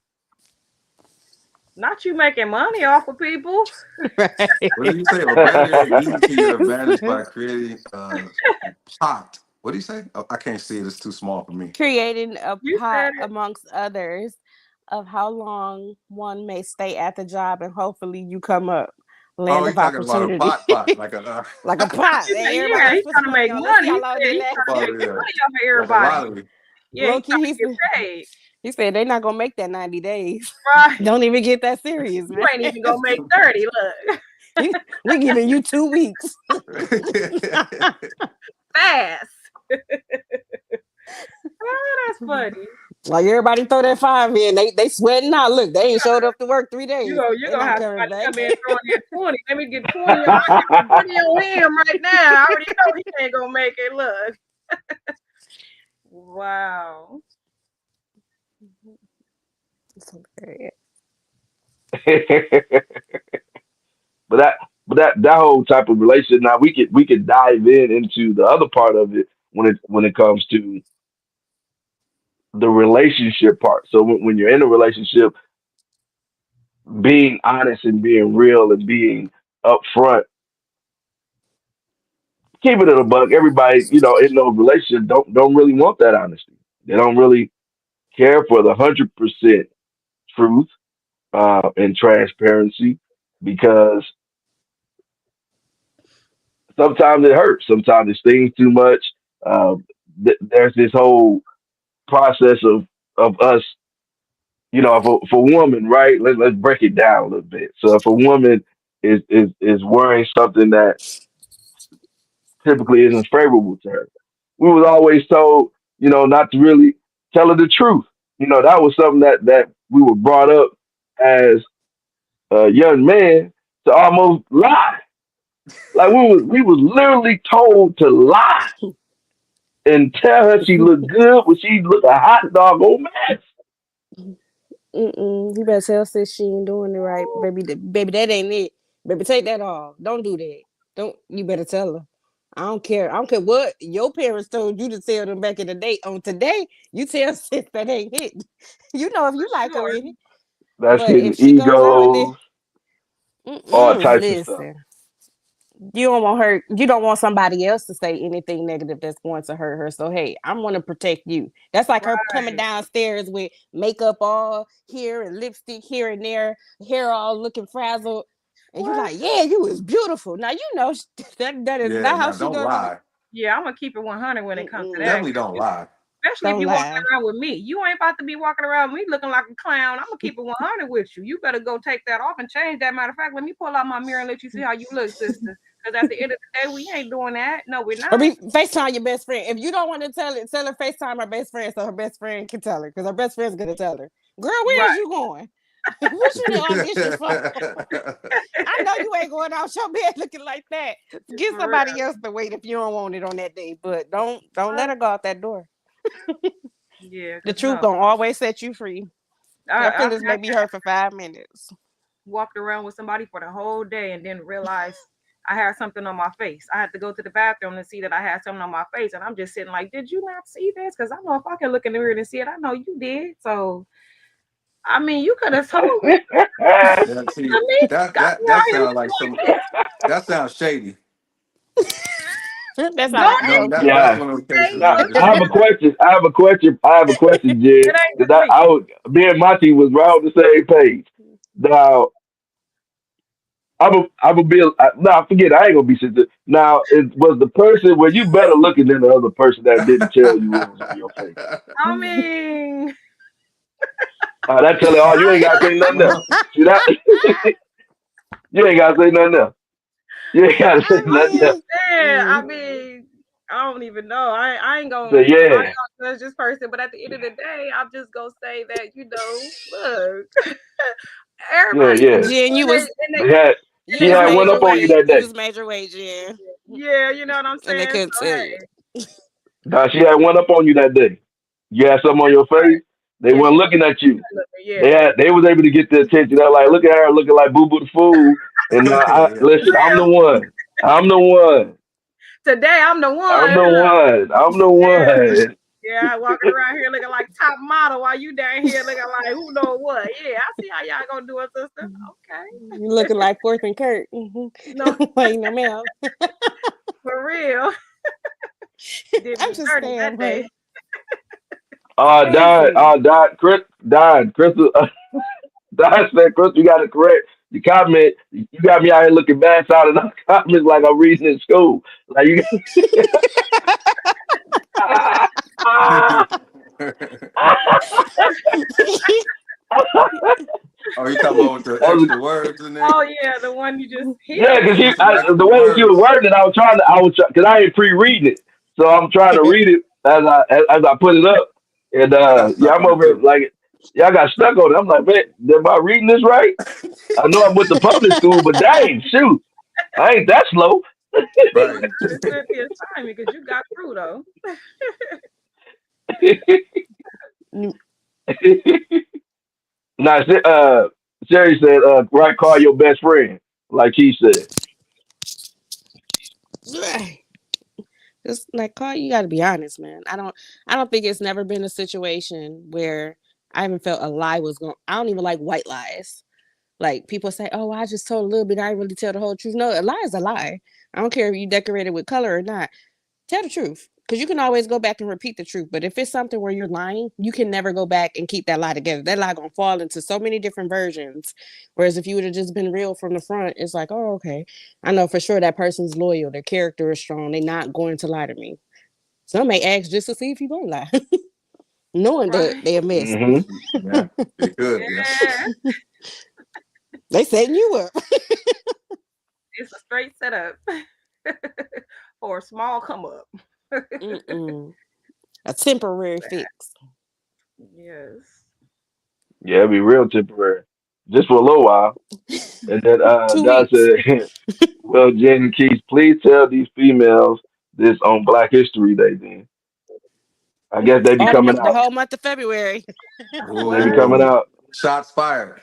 Not you making money off of people. Right. What did you say? Evaluate using to your advantage by creating a pot. What do you say? Oh, I can't see it. It's too small for me. Creating a You pot said it. amongst others of how long one may stay at the job, and hopefully you come up Oh, land you're of talking about a opportunity. pot, like a Like a pot. He And said, everybody yeah, else he's put trying some to money make on. Let's see money. how He long said they he's last. trying to make yeah, money off of like a everybody. lottery. Yeah, Low he's trying key, to get paid. he said they're not gonna make that 90 days. Right. Don't even get that serious, You man. ain't even gonna make 30. Look. We giving you 2 weeks. Fast. Oh, that's funny. Like everybody throw that 5 in. They sweating out. Look, they ain't showed up to work 3 days. You're They're gonna not have coming somebody back. come in throwing in 20. Let me get 20 on I get 20 on him right now. I already know he ain't gonna make it. Look. Wow. but that whole type of relationship. Now we could dive into the other part of it when it comes to the relationship part. So when you're in a relationship, being honest and being real and being upfront, keep it in a buck. Everybody, in those relationships don't really want that honesty. They don't really care for the 100% truth and transparency because sometimes it hurts. Sometimes it stings too much. Uh, there's this whole process of us. If a woman, right? Let's break it down a little bit. So if a woman is wearing something that typically isn't favorable to her, we was always told, not to really tell her the truth. That was something that we were brought up as a young man to almost lie. Like we was literally told to lie and tell her she looked good when she looked a hot dog old mess. You better tell sis she ain't doing it right, baby. Baby, that ain't it. Baby, take that off. Don't do that. Don't. You better tell her. I don't care. I don't care what your parents told you to tell them back in the day. On today, you tell sis that ain't it. You know if For you like her sure. in it. That's But hitting if she goes out and then egos, all types of stuff. listen, you don't want her, you don't want somebody else to say anything negative that's going to hurt her. So hey, I'm gonna protect you. That's like her coming Right. downstairs with makeup all here and lipstick here and there, hair all looking frazzled. And you What? like, yeah, you was beautiful. Now you know that is Yeah, not how now she don't gonna be. lie. Yeah, I'm gonna keep it 100 when it comes to that. Definitely don't lie. Especially if Don't you walking lie. around with me. You ain't about to be walking around with me looking like a clown. I'm gonna keep it 100 with you. You better go take that off and change that. Matter of fact, let me pull out my mirror and let you see how you look, sister. Because at the end of the day, we ain't doing that. No, we're Or not. be FaceTime your best friend. If you don't want to tell it, tell her FaceTime her best friend so her best friend can tell her. Because her best friend's gonna tell her. Girl, where is Right. you going? What you did audition for? I know you ain't going out your bed looking like that. Get For real. somebody else to wait if you don't want it on that day. But don't let her go out that door. Yeah, The because truth no. gonna always set you free. Your I've feelings may be hurt for 5 minutes. walked around with somebody for the whole day and then realized I had something on my face. I had to go to the bathroom to see that I had something on my face. And I'm just sitting like, did you not see this? Because I know if I can look in the mirror and see it, I know you did. So, I mean, you could have told me. Yeah, Yeah, see, I mean, got that me that out here sounds like looking some. like this. That sounds shady. That's how I Don't No, it? felt. that's one of those Say, cases now where look, it's I have a legal. question. I have a question, Jed. it ain't Because with me. I was me and Monty was right on the same page. Now I'm a be nah, forget it, I ain't gonna be sincere. Now it was the person where you better looking than the other person that didn't tell you what was on your face. I mean, That tell you all you ain't gotta say nothing else. See that you ain't gotta say nothing else. You ain't gotta say I I'm nothing just else. mean, saying. I mhm. mean, I don't even know. Say I yeah, ain't gonna judge this person, but at the end of the day, I'm just gonna say that look, yeah, everybody, yeah. Jen, you was and they, They had you she and was they, had one major up on you weight. that You day. was major weight, Jen. yeah, you know what I'm And they saying. couldn't So tell you. hey, Nah, she had one up on you that day. You had something on your face. They yeah, weren't she looking at you. yeah. They was able to get the attention. They're like, look at her looking like Boo Boo the Fool. And Yeah. listen, I'm the one. I'm the one. Today I'm the I'm one, the huh? one. I'm the Yeah, one. yeah. Walking around here looking like top model while you down here looking like who know what. Yeah, I see how y'all gonna do it, sister. Okay, You looking like Fourth and Kurt. no, Waiting them out. for real. Did I'm me just dirty that saying, day. man. Seriously. Died. Crystal, Died said, Crystal, you got to correct your comment. You got me out here looking bad side of the comments like I'm reading in school. Like you. Oh, you talking about with the That was extra words in there? Oh yeah, the one you just hit. Yeah, because With some the extra way that she was words. wording it, because I ain't pre-reading it, so I'm trying to read it as I put it up, and I got yeah, stuck I'm on it over it too. like, yeah, I got stuck on it. I'm like, man, am I reading this right? I know I'm with the public school, but dang, shoot, I ain't that slow. Right. It's Cynthia's timing because you got through though. Now, Sherry said, right, call your best friend, like he said. Just like Carl, you got to be honest, man. I don't think it's never been a situation where I haven't felt a lie was going. I don't even like white lies. Like people say, "Oh, I just told a little bit. I didn't really tell the whole truth." No, a lie is a lie. I don't care if you decorate it with color or not. Tell the truth, because you can always go back and repeat the truth. But if it's something where you're lying, you can never go back and keep that lie together. That lie gonna fall into so many different versions. Whereas if you would have just been real from the front, it's like, oh, okay, I know for sure that person's loyal. Their character is strong. They're not going to lie to me. Some may ask just to see if you gonna lie, knowing that Right. they have missed. Hmm. Yeah, it could. Yeah. Yeah. They setting you up. It's a straight setup or a small come up. Mm-mm. A temporary fix. Yes. Yeah, it'd be real temporary, just for a little while. And then 2 weeks. God said, well, Jen and Keith, please tell these females this on Black History Day. Then I guess they be All the coming month, the out. whole month of February. They be What? coming Ooh, out. shots fired.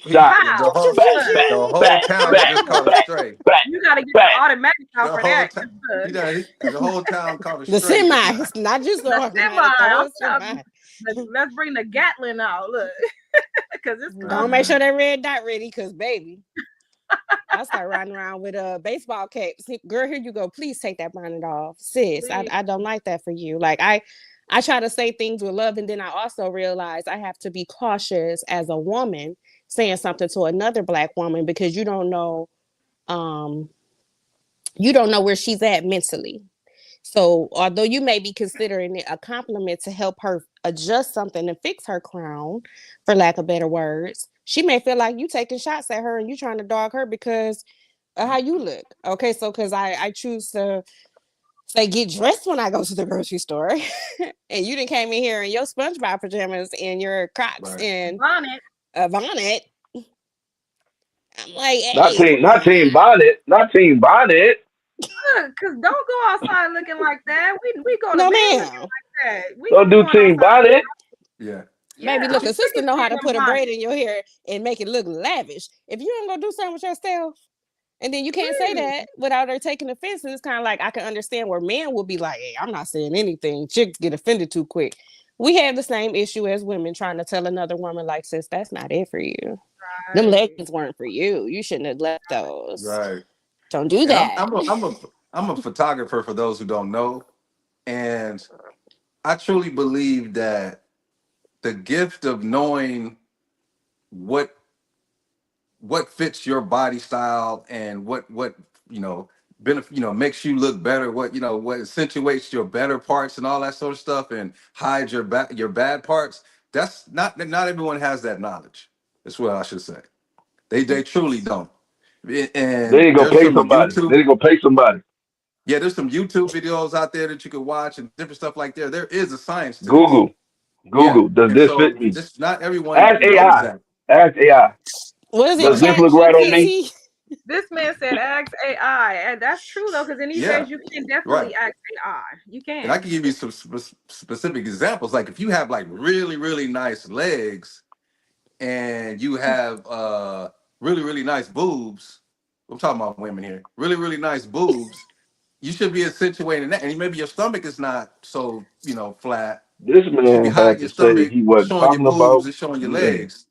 Shot. The How? whole Back, What? back, the whole back, town For has back, just sure. caught a back, stray. back, You got to get the back. automatic out The for whole that. time, Look, the whole town coming The straight. semi. It's not just the the automatic. The semi. whole semi. Let's bring the Gatlin out. Look, because it's Go coming. make sure that red dot ready, cause baby, I start riding around with baseball caps. Girl, here you go. Please take that bonnet off, sis. I don't like that for you. Like I try to say things with love, and then I also realize I have to be cautious as a woman saying something to another Black woman because you don't know where she's at mentally. So although you may be considering it a compliment to help her adjust something and fix her crown, for lack of better words, she may feel like you taking shots at her and you trying to dog her because of how you look. Okay, so because I choose to say get dressed when I go to the grocery store, and you didn't came in here in your SpongeBob pajamas and your Crocs Right. and Bonnet. a bonnet. I'm like, Not hey, team bonnet, not team bonnet. Look, cause don't go outside looking like that. We go to no bed looking ma'am. like that. We Don't not do going team outside. bonnet. Yeah. Yeah, Baby, look, I'm a sister know how to seeing put a them braid in your hair and make it look lavish. If you ain't gonna do something with yourself, and then you can't say that without her taking offense, it's kind of like I can understand where men will be like, hey, I'm not saying anything. Chicks get offended too quick. We have the same issue as women trying to tell another woman, like, sis, that's not it for you. Them leggings weren't for you. You shouldn't have left those. Right. Don't do And that. I'm a photographer for those who don't know, and I truly believe that the gift of knowing what fits your body style and what makes you look better, what accentuates your better parts and all that sort of stuff and hides your bad parts. That's not everyone has that knowledge. That's what I should say. They truly don't. They And ain't gonna there's pay some somebody. YouTube They ain't gonna pay somebody. Yeah, there's some YouTube videos out there that you can watch and different stuff like there. There is a science to this. Google, Yeah. Google. Does And this so fit me? just not everyone Ask knows AI. that. Ask AI. What is it, Does Right. this Chat look right on me? GPT? This man said ask AI, and that's true though, because in these Yeah. days you can definitely Right. ask AI. You And I can. can give you some specific examples. Like if you have like really, really nice legs and you have really, really nice boobs. I'm talking about women here. Really, really nice boobs. You should be accentuating that. And maybe your stomach is not so, flat. This You should be man had hiding to your say stomach, he wasn't showing your talking boobs about and showing your men. legs.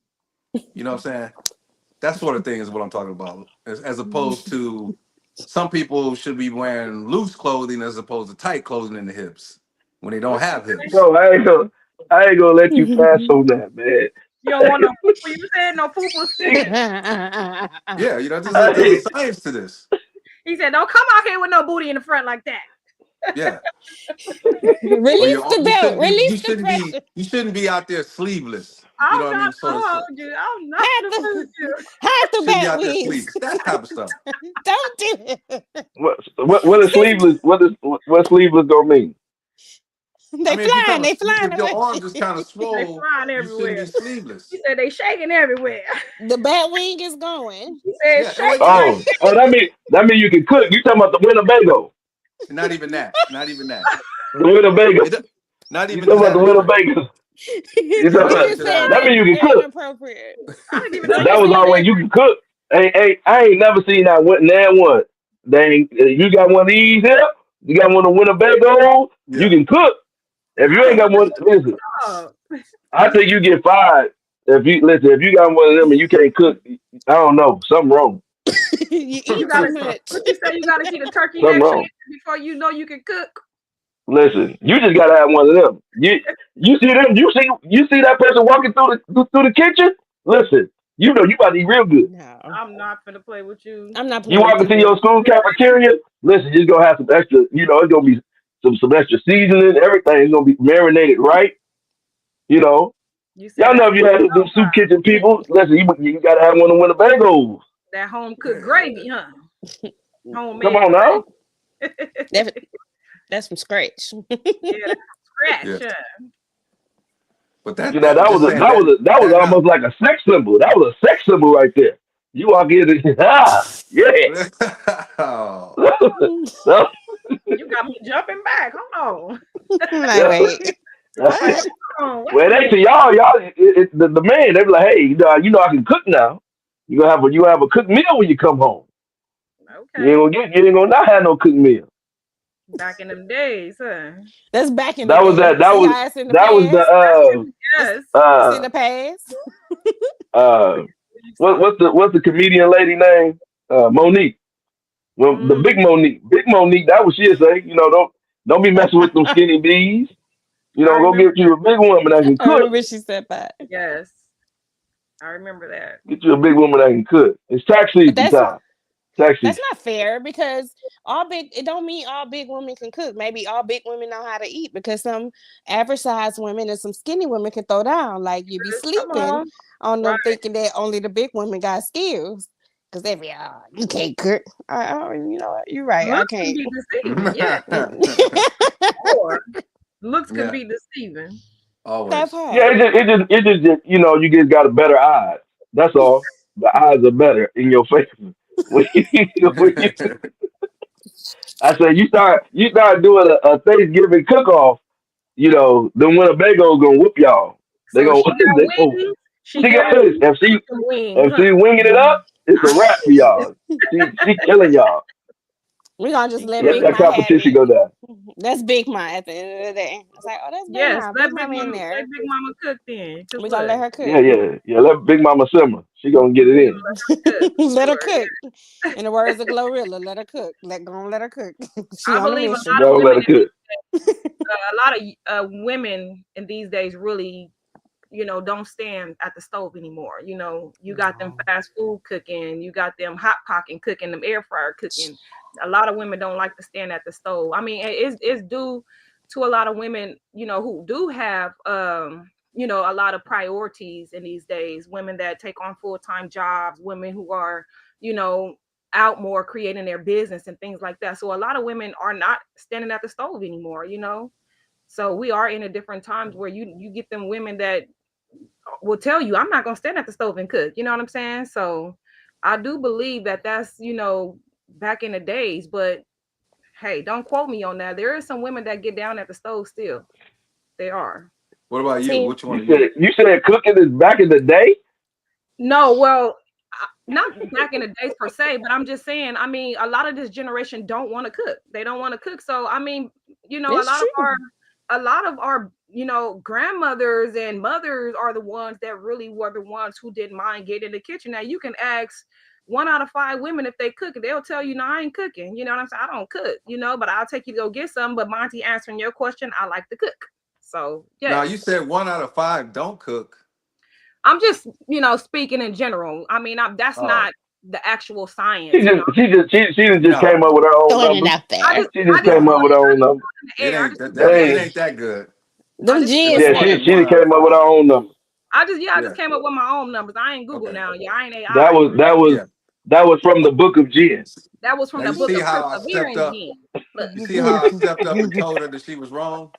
You know what I'm saying? That sort of thing is what I'm talking about. As opposed to some people should be wearing loose clothing as opposed to tight clothing in the hips when they don't What you have say? hips. No, I ain't gonna let you pass on that, man. You don't want no poo. You said no poo stick. Yeah, there's a I, science to this. He said, "Don't come out here with no booty in the front like that." Yeah. Or Release the belt. Release the pressure. you shouldn't be out there sleeveless. You know I'm what I not mean? gonna So hold you. I'm not Hide gonna hold the, you. hide the shouldn't be bat out there wings. sleeveless. That type of stuff. Don't do it. what is sleeveless? What sleeveless gonna mean? I mean, if you They flying if your away. arms is kind of They swole, flying you shouldn't be everywhere. He sleeveless. said they shaking everywhere. The bat wing is going. He said Yeah, well, shake, shake. Oh, that mean you can cook. You talking about the Winnebago? not even that. Not even that. The Winnebago. Not You even to talking about that the extent. Winnebago? You He talking Not even about just to that said that extent. mean that you can very cook? inappropriate. I didn't even No, know That you you was could said cook. always that. you can cook. Hey, I ain't never seen that nan one. Dang, you got one of these here? You got one of the Winnebago? You Yeah. can cook. If you I ain't was got one, listen. up. I think you get fired if you got one of them and you can't cook. I don't know, something wrong. You You eat too gotta. much. What you say? You gotta see the turkey Something neck wrong. chances before you know you can cook. Listen, you just gotta have one of them. You see them? You see that person walking through the kitchen? Listen, you know you about to eat real good. No, I'm not gonna play with you. I'm not You playing with walk you, into your boo. school cafeteria. Listen, you're gonna have some extra. It's gonna be some extra seasoning. Everything's gonna be marinated right. You know, You said y'all know that if you had them soup kitchen people. Listen, you gotta have one of the Winnebagos. that home cooked Yeah. gravy, huh? Come Homemade on gravy. now. That's from scratch. Yeah, Yeah. scratch. Huh? But You know I'm that was just saying that was that not almost like a sex symbol. That was a sex symbol right there. You walk in and yeah. Oh, No, You got me jumping back. Hold on. Like, yeah. wait, Like, what? hold on. Well, Wait a they minute. to y'all, the man, they be like, hey, you know I can cook now. You have a cooked meal when you come home. Okay. You ain't gonna not have no cooked meal. Back in them days, huh? That's back in the That was day. that. That See was how it's in the that was the past? It's, Yes. it's in uh the past. uh what's the comedian lady name? Monique. Well, the Mm, Big Monique. That was she say. Don't be messing with them skinny bees. I Go remember. get you a big woman that can I cook. remember she said that. Yes, I remember that. Get you a big woman that can cook. It's tax But season time. Tax that's season. not fair because it don't mean all big women can cook. Maybe all big women know how to eat because some average size women and some skinny women can throw down. Like you be Come sleeping on, on right? them thinking that only the big women got skills. Cause they be, you can't cook. You know what? You're right. I Looks can can't. be deceiving. Yes, or looks can Yeah, be deceiving. That always. Yeah, part. it just you just got a better eyes. That's all. The eyes are better in your favor. When you, I say you start doing a Thanksgiving cook off. The Winnebago gonna whoop y'all. They So gonna she got they gonna wings. She she got giving you if she some wings, if huh? she winging it up, it's a wrap for y'all. She killing y'all. We gonna just She let Let Big giving that Ma have competition it. go down. That's Big Ma at the end of the day. It's like, oh, that's Big yes. Ma. Let Big Mama in Let there. Big Mama cook then, cause We gonna let look, her Yeah, cook. yeah, yeah. Let Big Mama simmer. She gonna get it we in. gonna let her cook Let her for sure. cook. In the words of Glorilla, let her cook. Let her cook. She I on a believe a mission. lot of Go let women, her cook. a lot of women in these days really, don't stand at the stove anymore. You got them No. fast food cooking, you got them hot potting cooking, them air fryer cooking. A lot of women don't like to stand at the stove. I mean, it's due to a lot of women, who do have, a lot of priorities in these days. Women that take on full time jobs, women who are, you know, out more creating their business and things like that. So a lot of women are not standing at the stove anymore. So we are in a different times where you get them women that will tell you, I'm not gonna stand at the stove and cook. You know what I'm saying? So I do believe that that's back in the days, but hey, don't quote me on that. There is some women that get down at the stove still. They are. What about you? See, Which one You are you? said you said cooking is back in the day. No, well, not back in the days per se, but I'm just saying. I mean, a lot of this generation don't want to cook. They don't want to cook. So I mean, a it's lot of true. our grandmothers and mothers are the ones that really were the ones who didn't mind getting in the kitchen. Now you can ask 1 out of 5 women if they cook, they'll tell you, no, I ain't cooking. You know what I'm saying? I don't cook, but I'll take you to go get some. But Monty, answering your question, I like to cook. So Now yes. you said 1 out of 5 don't cook. I'm just, speaking in general. I mean, that's Oh not the actual She science. just she just came no, up with her own Throwing it numbers. out I there. just, She I just just came threw up no. with it her own numbers. in the It air. I ain't just that threw it that in the it air. Hey, ain't that good. I Them just threw It it was G's yeah, in more the she air. than she one just out of came up with five. her own numbers. I just Yeah. came up with my own numbers. I ain't Google Okay. now. Yeah, I ain't That AI. was that was Yeah. that was from the book of Jen. That was from Now the you book see of how I stepped Perseverance. up. Then look, You see how I stepped up and told her that she was wrong.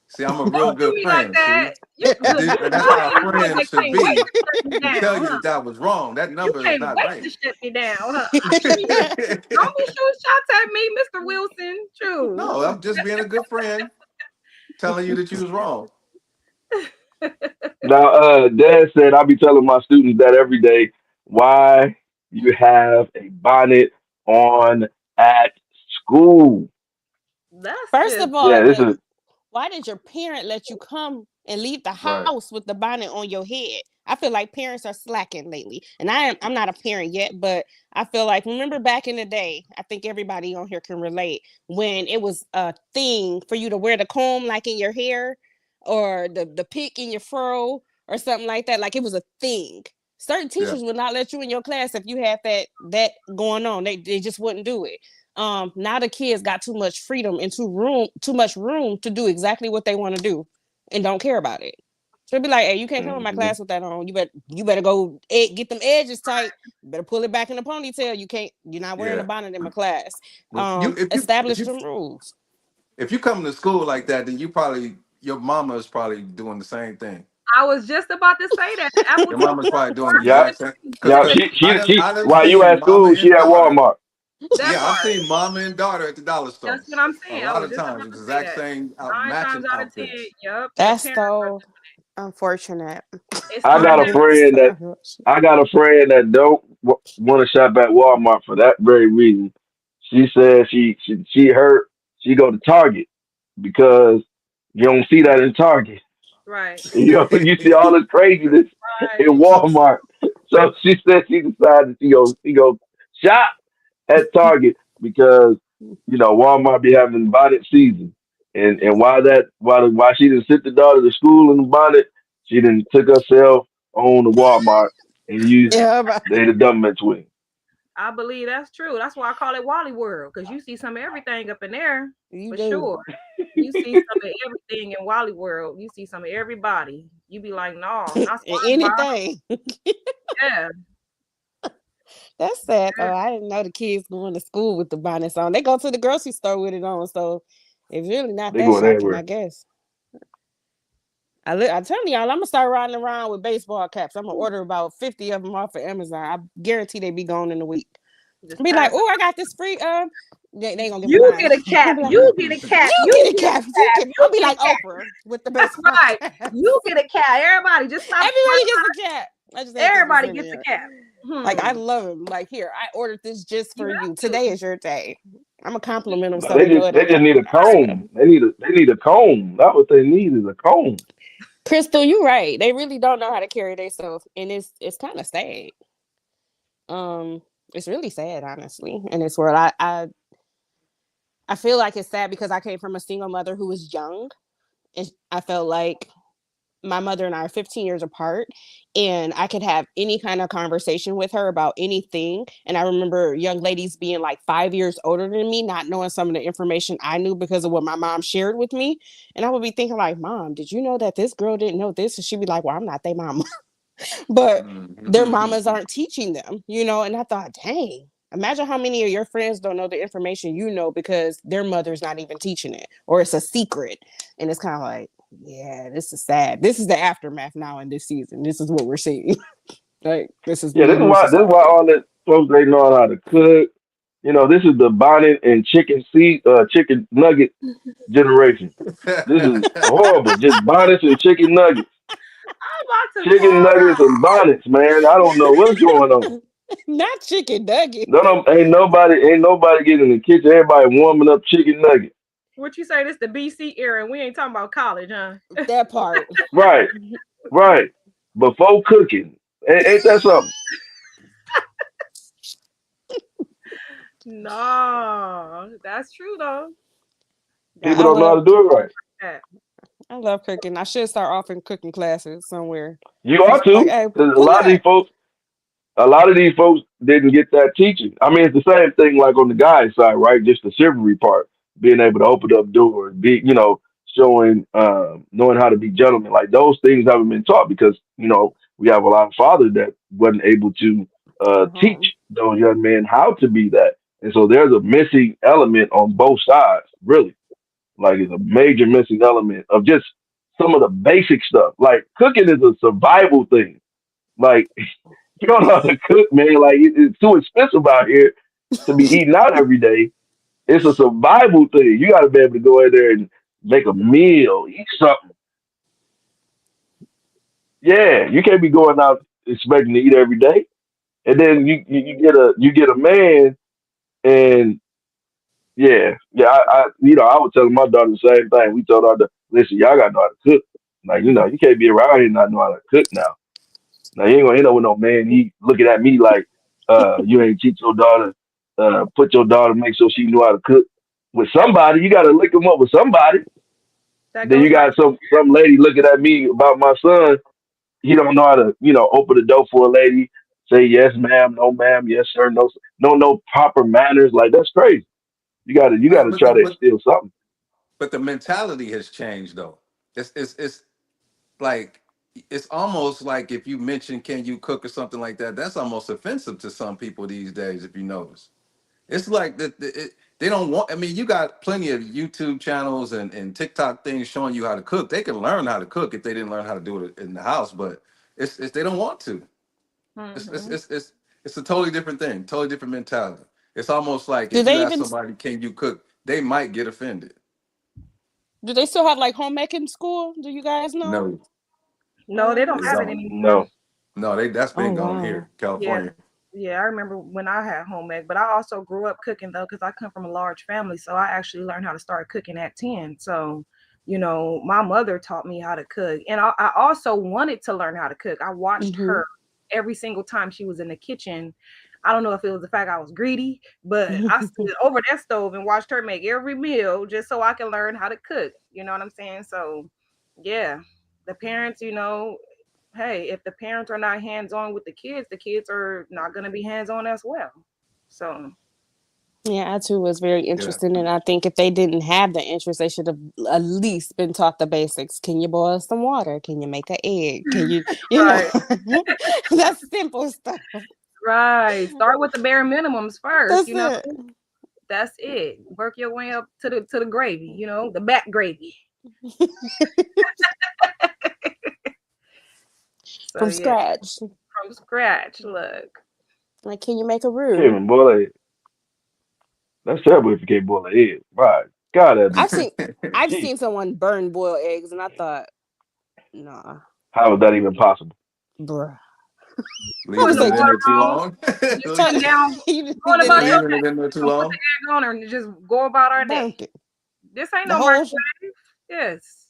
See, I'm a real don't do good me like friend. that. See, You look, and that's Monty, how a you can't, friend you should can't wait be to shut me to tell down, you huh? that that was wrong. That You number is can't not wait right. to shut me down, huh? Don't be shooting shots at me, Mr. Wilson. True. No, I'm just being a good friend, telling you that you was wrong. Now, Dad said I'll be telling my students that every day. Why you have a bonnet on at school? That's First just of all, Yeah, this the is why did your parent let you come and leave the Right. house with the bonnet on your head? I feel like parents are slacking lately. And I'm not a parent yet, but I feel like remember back in the day, I think everybody on here can relate when it was a thing for you to wear the comb like in your hair or the pick in your fro or something like that. Like it was a thing. Certain Yeah. teachers would not let you in your class if you had that going on. They just wouldn't do it. Now the kids got too much freedom and too much room to do exactly what they want to do and don't care about it. So it'd be like, hey, you can't come in my mhm. class with that on. You better go get them edges tight. You better pull it back in the ponytail. You're not wearing a Yeah. bonnet in my class. Well, you Establish some rules. if you come to school like that, then you probably your mama is probably doing the same thing. I was just about to say that. The apple Your cookie mama's probably doing the crumble Yep, exact quick. same. Cause yep. cause She she she. I done While you seen at mama school, she and at daughter. Walmart. That Yeah, I've part. seen mama and daughter at the dollar store. That's what I'm A saying. I lot was of just times about with the to say exact that. same 9 times matching out of 10, outfits. yep, the That's parents are so doing unfortunate. it. It's I got a unnecessary. friend that I got a friend that don't want to shop at Walmart for that very reason. She said she heard she go to Target because you don't see that in Target. Right. You know, you see all this craziness in Right. Walmart. So she said she decided she go shop at Target because Walmart be having bonnet season, and why she didn't sent the daughter to school in the bonnet, she didn't took herself on to Walmart and used Yeah, but the government twin. I believe that's true. That's why I call it Wally World, because you see some of everything up in there you for do. sure. You see some of everything in Wally World. You see some of everybody. You be like, no, not SpongeBob. Anything. Yeah. That's sad Yeah. though. I didn't know the kids going to school with the bonnets on. They go to the grocery store with it on, so it's really not They that going shocking, I everywhere. guess. I tell y'all, I'm gonna start riding around with baseball caps. I'm gonna order about 50 of them off of Amazon. I guarantee they be gone in a week. Just Be pass like, it. oh, I got this free. They ain't gonna give me You mine. get a cap. I'm like, You get a cap. you You get a get a cap. You cap. can. I'll You be get like a cap. Oprah with the That's baseball right. cap. You get a cap. Everybody just stop. Everybody gets a cap. I just ain't think to Everybody send gets a it. cap. Like I love them. Like here, I ordered this just You for you. have to. Today is your day. I'm gonna compliment them No, so they know it they ain't just nothing need a personal. comb. They need a comb. That's what they need is a comb. Crystal, you're right. They really don't know how to carry themselves, and it's kind of sad. Um, it's really sad, honestly, in this world. I feel like it's sad because I came from a single mother who was young, and I felt like my mother and I are 15 years apart, and I could have any kind of conversation with her about anything. And I remember young ladies being like 5 years older than me, not knowing some of the information I knew because of what my mom shared with me. And I would be thinking like, Mom, did you know that this girl didn't know this? And she'd be like, well, I'm not their mama. But their mamas aren't teaching them, and I thought, dang, imagine how many of your friends don't know the information you know because their mother's not even teaching it or it's a secret. And it's kind of like, yeah, this is sad. This is the aftermath now in this season. This is what we're seeing. Like, this is Yeah, the new this is why society. all that folks they know how to cook. This is the bonnet and chicken nugget generation. This is horrible. Just bonnets and chicken nuggets. I'm about to Chicken call nuggets her. and bonnets, man. I don't know what's going on. Not chicken nugget. No, ain't nobody getting in the kitchen. Everybody warming up chicken nuggets. What you say? This the BC era, and we ain't talking about college, huh? That part. Right, right. Before cooking. Ain't that something? No, that's true though. People That's I don't know how love to do it right. that. I love cooking. I should start offering cooking classes somewhere. You ought Just like, to, hey, because pull up. a lot of these folks didn't get that teaching. I mean, it's the same thing like on the guy's side, right? Just the chivalry part, being able to open up doors, showing, knowing how to be gentlemen. Like those things haven't been taught because we have a lot of fathers that wasn't able to teach Uh-huh. those young men how to be that, and so there's a missing element on both sides, really. Like it's a major missing element of just some of the basic stuff. Like cooking is a survival thing. Like you don't know how to cook, man. Like it's too expensive out here to be eating out every day. It's a survival thing. You got to be able to go in there and make a meal, eat something. Yeah, you can't be going out expecting to eat every day. And then you get a man, and yeah. I was telling my daughter the same thing. We told her, listen, y'all got to know how to cook. Like you can't be around here and not know how to cook now. Now you ain't gonna end up with no man. He looking at me like, you ain't teach your daughter, put your daughter, make sure she knew how to cook. With somebody, you gotta link them up with somebody. That Then goes you back. got some lady looking at me about my son. He don't know how to, open the door for a lady, say yes ma'am, no ma'am, yes sir, no proper manners. Like that's crazy. You gotta but try the to but instill something. but the mentality has changed though. It's like it's almost like if you mention can you cook or something like that, that's almost offensive to some people these days. If you notice, it's like they don't want. I mean, you got plenty of YouTube channels and TikTok things showing you how to cook. They can learn how to cook if they didn't learn how to do it in the house, but it's they don't want to. It's it's Mm-hmm. it's it's, it's a totally different thing, totally different mentality. It's almost like Do if you they ask even somebody, "Can you cook?" They might get offended. do they still have like home ec in school? Do you guys know? No, No, they Oh, don't they have it don't. anymore. No. No, that's oh been gone wow. here, Yeah, California. Yeah, I remember when I had home ec, but I also grew up cooking though, because I come from a large family. So I actually learned how to start cooking at 10. So, my mother taught me how to cook. And I also wanted to learn how to cook. I watched Mm-hmm. her every single time she was in the kitchen. I don't know if it was the fact I was greedy, but I stood over that stove and watched her make every meal just so I can learn how to cook. You know what I'm saying? So, yeah, the parents, hey, if the parents are not hands on with the kids are not going to be hands on as well. So, Yeah, I too was very Yeah. interested, and I think if they didn't have the interest, they should have at least been taught the basics. Can you boil some water? Can you make an egg? Can you know, right, that's simple stuff. right. Start with the bare minimums first. That's it. That's it. Work your way up to the gravy. The back gravy. So From yeah, scratch. from scratch. Look. Like, can you make a Can't roux? even boil it. That's terrible if you can't boil an egg. Right. God, that'd be I've seen I've gee. seen someone burn boiled eggs, and I thought, nah, How is that even possible? bruh. I Putting was Leaving the it like, in there water too on, long. just sitting down, you going did about your what? Leaving it day. in there too Gonna put long. the egg on her and just go about our day. Burnt it. This ain't The no microwave. Yes.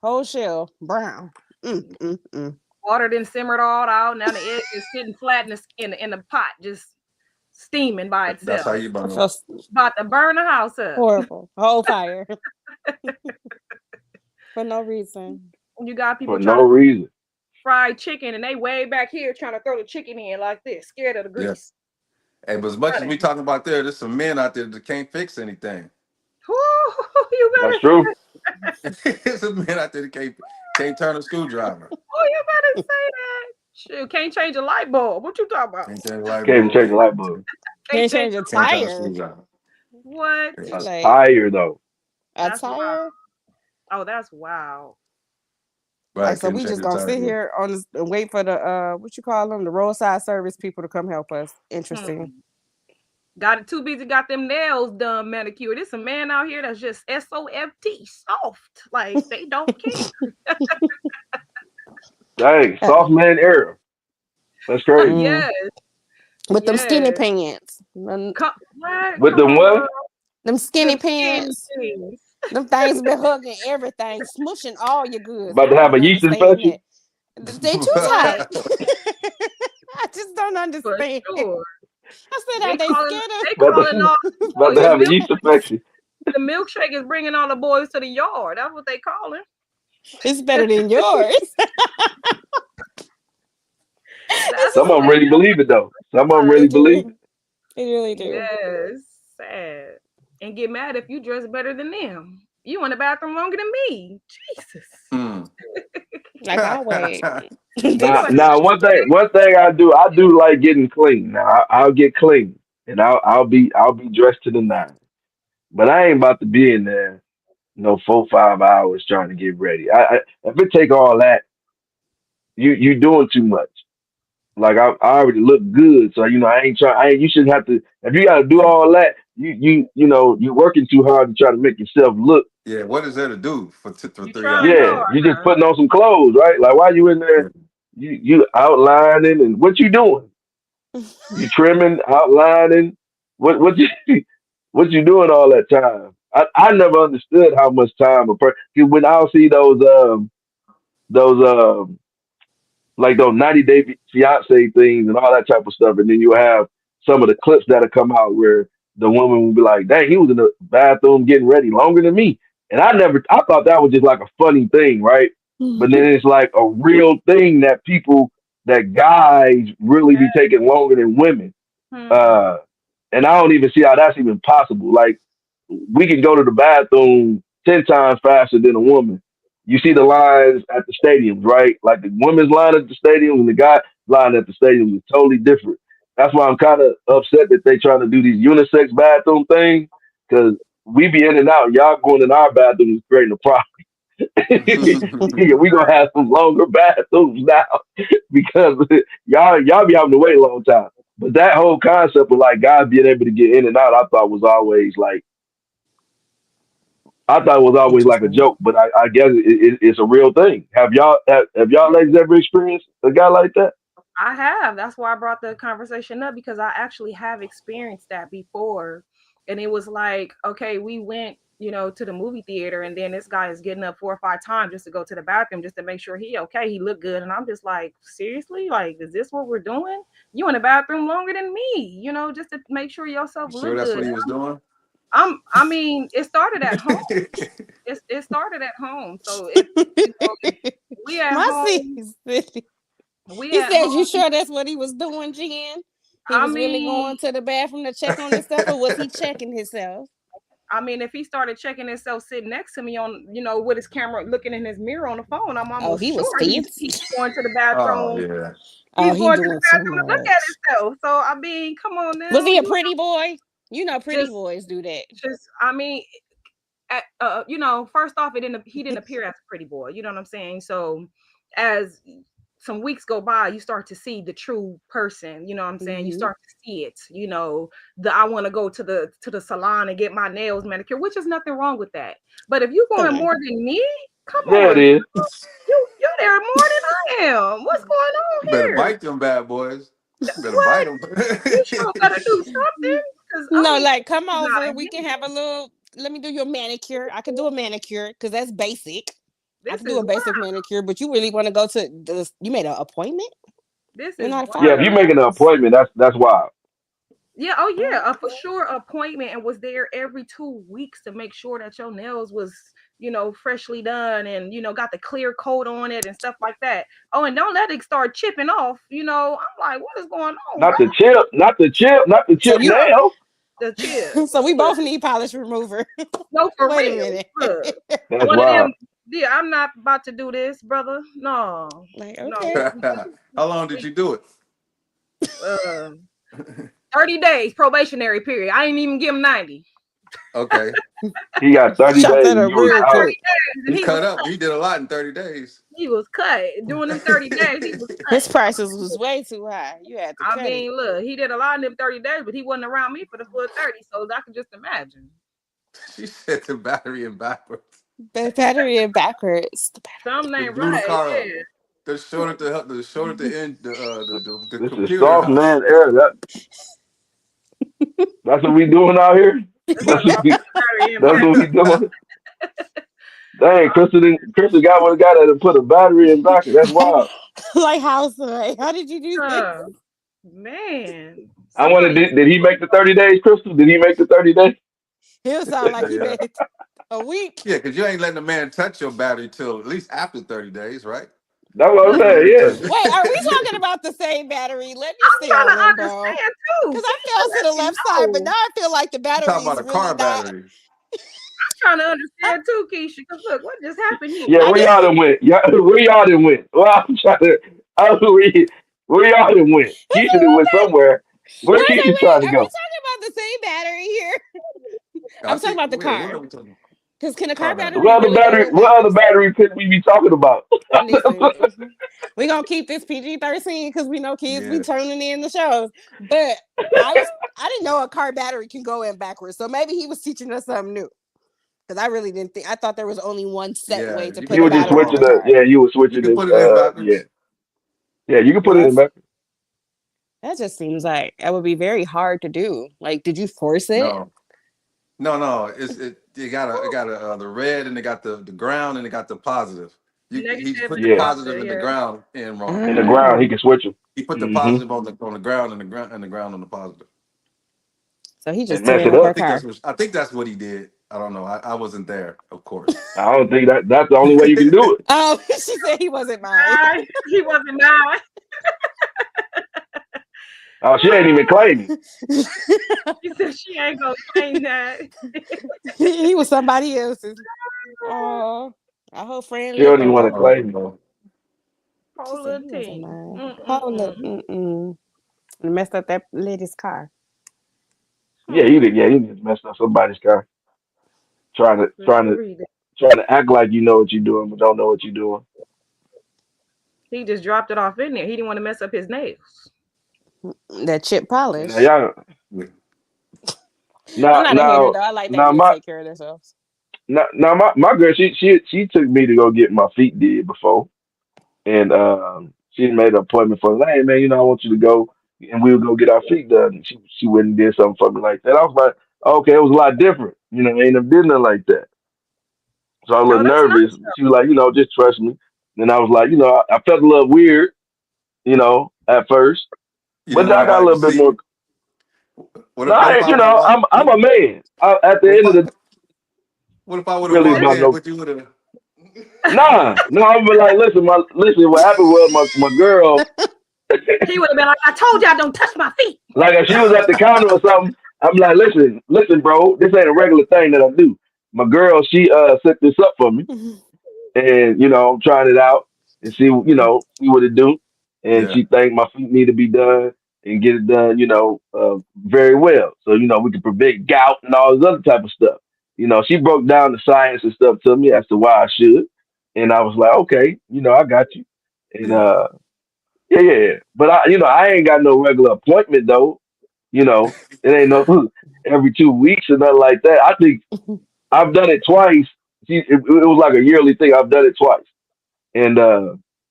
whole shell brown. Mm. Water then simmered all out. Now the egg is sitting flat in the pot, just steaming by That's how itself. you I burn them. felt About to burn the house up. horrible. Whole fire for no reason. You got For people trying no to reason. fry chicken and they way back here trying to throw the chicken in like this, scared of the Yeah. grease. Hey, but as much as we Running. talking about there's some men out there that can't fix anything. Whoo, you That's better true. say There's some men out there that can't turn a screwdriver. you better say that. Shoot, can't change a light bulb. What you talking about? Can't turn a light Can't even change bulb. the light bulb. Can't Can't change change a Can't turn a tire. screwdriver. what? Yeah. A Like tire though. a That's wild. tire. Oh, that's wild. Like, Right, so couldn't we change just the gonna tire. sit Yeah. here on this and wait for the what you call them, the roadside service people to come help us. Interesting. Hmm. Got it too busy, got them nails done manicured. There's a man out here that's just SOFT, soft. Like they don't care. Dang, Uh, soft man era. That's crazy. mm. Yes, With them skinny yes. pants. What? With Come them on, what? girl. Them skinny Them skinny pants. jeans. Them things been hugging everything, smushing all your goods. About to I have a don't yeast understand infection? that. They too What? tight. I just don't For understand. sure. I said, are They they calling scared they About calling to, all the about to boys. have a yeast infection. The milkshake is bringing all the boys to the yard. That's what they calling. it's better than yours? That's Some what of them they really believe it though. Some of them like. really They believe do. it. They really do. Yes, sad. And get mad if you dress better than them. You in the bathroom longer than me. Jesus. Hmm. Like, I'll wait. You Now, in now one thing I do like getting clean. Now I'll get clean and I'll be dressed to the nines. But I ain't about to be in there, 4, 5 hours trying to get ready. If it take all that, you doing too much. Like I already look good, so I ain't trying. You shouldn't have to. If you got to do all that, you're working too hard to try to make yourself look. Yeah, what is there to do for you three trying hours? Yeah, hard, you just huh? putting on some clothes, right? Like why you in there? You outlining and what you doing? You trimming, outlining. What you what you doing all that time? I never understood how much time a person. When I see those like those 90-day fiance things and all that type of stuff, and then you have some of the clips that'll come out where the woman will be like, "Dang, he was in the bathroom getting ready longer than me," and I thought that was just like a funny thing, right? But then it's like a real thing that guys really be taking longer than women. Hmm. Uh, and I don't even see how that's even possible. Like we can go to the bathroom 10 times faster than a woman. You see the lines at the stadiums, right? Like the women's line at the stadiums and the guy line at the stadiums is totally different. That's why I'm kind of upset that they trying to do these unisex bathroom things because we be in and out. Y'all going in our bathrooms is creating a problem. We gonna have some longer bathrooms now because y'all be having to wait a long time. But that whole concept of like guys being able to get in and out, I thought it was always like a Interesting. joke, but I guess it's a real thing. Have y'all ladies ever experienced a guy like that? I have. That's why I brought the conversation up because I actually have experienced that before. And it was like, okay, we went, to the movie theater, and then this guy is getting up 4 or 5 times just to go to the bathroom just to make sure he okay, he looked good. And I'm just like, seriously? Like, is this what we're doing? You in the bathroom longer than me, just to make sure You yourself sure look that's what good. he was doing? I mean, it started at home. It started at home. So if we at Marcy, home, we he at said, "You home. sure that's what he was doing, Jen? He I was really mean, going to the bathroom to check on himself, or was he checking himself?" if he started checking himself sitting next to me on, with his camera looking in his mirror on the phone, I'm Oh, almost he was sure fancy. he's going to the Oh bathroom. yeah. Oh, He's he going to the doing too bathroom to look at much. himself. So I mean, come on Was now. he a pretty boy? You know, pretty Just, boys do that. I mean, first off, he didn't appear as a pretty boy. You know what I'm saying? So as some weeks go by, you start to see the true person. You know what I'm saying? You Mm-hmm. start to see it. I want to go to the salon and get my nails manicured, which is nothing wrong with that. But if you're going more than me, come There it on, is. you there more than I am. What's going on You better here? bite them bad boys. You better What? bite them. You sure gotta do something? Because I No, mean, like come it's not over. a We can hint. have a little. Let me do your manicure. I can do a manicure because that's basic. I This can do is a basic wild. manicure, but you really want to go to the? You made an appointment? This You're is not a Yeah, if wild. you're five-year-old. making an appointment, that's wild. Yeah, oh yeah, a for Okay. sure appointment, and was there every 2 weeks to make sure that your nails was, freshly done, and got the clear coat on it and stuff like that. Oh, and don't let it start chipping off. I'm like, what is going on, bro? Not the chip, not the chip, not the So chip you, nail. The chip. so we both need polish remover. No, for Wait a real. minute. Look, That's one of wild. them. Yeah, I'm not about to do this, brother. No, Like, no. okay. How long did you do it? Uh, 30 days probationary period. I ain't even give him 90. Okay. He got 30 Shot days that and up you was real 30 out. quick. days, and He he was cut up. He did a lot in 30 days. cut. Doing them 30 days, he was cut. His prices was way too high. You had to I cut it. mean, look, he did a lot in them 30 days, but he wasn't around me for the full 30, so I can just imagine. She said the battery in backwards. Battery and backwards. Something He ain't blew the right. car up. Yeah. The shorter the end the This is computer. soft man era. That's what we doing out here. That's That's why what we. battery in That's back. what we doing. Dang, Crystal got one guy that put a battery in back. That's wild. Like how, son? How did you do this? Man, I wonder, somebody. did he make the 30 days, Crystal? Did he make the 30 days? He'll sound like he Yeah. made it a week. Yeah, because you ain't letting a man touch your battery till at least after 30 days, right? That's what I'm saying. Yeah. Wait, are we talking about the same battery? Let me I'm stay trying on to limbo. understand too. Because I fell to the left side, but now I feel like the You battery talking is about a really car not. battery. I'm trying to understand too, Keisha. Because look, what just happened here? Yeah, where y'all done went? Where y'all done went? Well, I'm trying to. Where y'all done went? Keisha done went somewhere. Where Wait, Keisha trying to are we go? talking about the same battery here? I I'm talking think, about the wait, what car. are we talking about? Because can a Car car battery. battery really go in What other backwards? battery could we be talking about? Listen, we're going to keep this PG-13 because we know kids be Yeah. turning in the shows. But I didn't know a car battery can go in backwards. So maybe he was teaching us something new. Because I really didn't think, I thought there was only one set Yeah, way to you put You can a were do just it battery in switching the wrong. the. car. Yeah, you were You switching can this. put it in Yeah, backwards. yeah, you can put Well, it in back. that just seems like it would be very hard to do. Like, did you force it? No. You got the red and they got the ground and they got the positive. He Negative put and the Yeah, positive positive, and the yeah. ground in wrong. in the ground, he Oh. can switch them. He put the Hmm. positive on the ground and the ground on the positive. So he just And mess tearing it up I her up. think car. I think that's what he did. I don't know. I wasn't there, of course. I don't think that's the only way you can do it. Oh, she said he wasn't mine. He wasn't mine. Oh, she ain't even claiming. She said she ain't gonna claim that. He was somebody else's. Oh, I hope Fran She live don't even long. want to Oh, claim it. no. She Whole said little he wasn't team. mine. Hold up. And messed up that lady's car. Yeah, he just messed up somebody's car. Trying to Let trying me to read it. trying to act like you know what you're doing, but don't know what you're doing. He just dropped it off in there. He didn't want to mess up his nails. That chip polish. Now y'all, I'm now not a hater now though. I like that now men my take care of themselves. now my girl, she took me to go get my feet did before, and she made an appointment for, hey man, I want you to go and we would go get our feet done. And she went and did something for me like that. I was like, okay, it was a lot different. I ain't never did nothing like that. So I was a No, little that's nervous. nice. She was like, just trust me. Then I was like, I felt a little weird, at first, You but didn't then want I got a nobody to little bit see. more. No, What if I would have walked? I'm a man. At the What if end of the what if I would have really walked about in? no. Would you would have? Nah, no, I'm be like, listen. What happened was my girl, He would have been like, I told y'all don't touch my feet. like if she was at the counter or something, I'm like, listen, bro, this ain't a regular thing that I do. My girl, she set this up for me, and I'm trying it out and see what it do. And Yeah, she think my feet need to be done and get it done, very well. So we can prevent gout and all this other type of stuff. She broke down the science and stuff to me as to why I should, and I was like, okay, I got you. And yeah. yeah, yeah, yeah. But I ain't got no regular appointment though. It ain't no every 2 weeks or nothing like that. I think I've done it twice. It was like a yearly thing. I've done it twice. And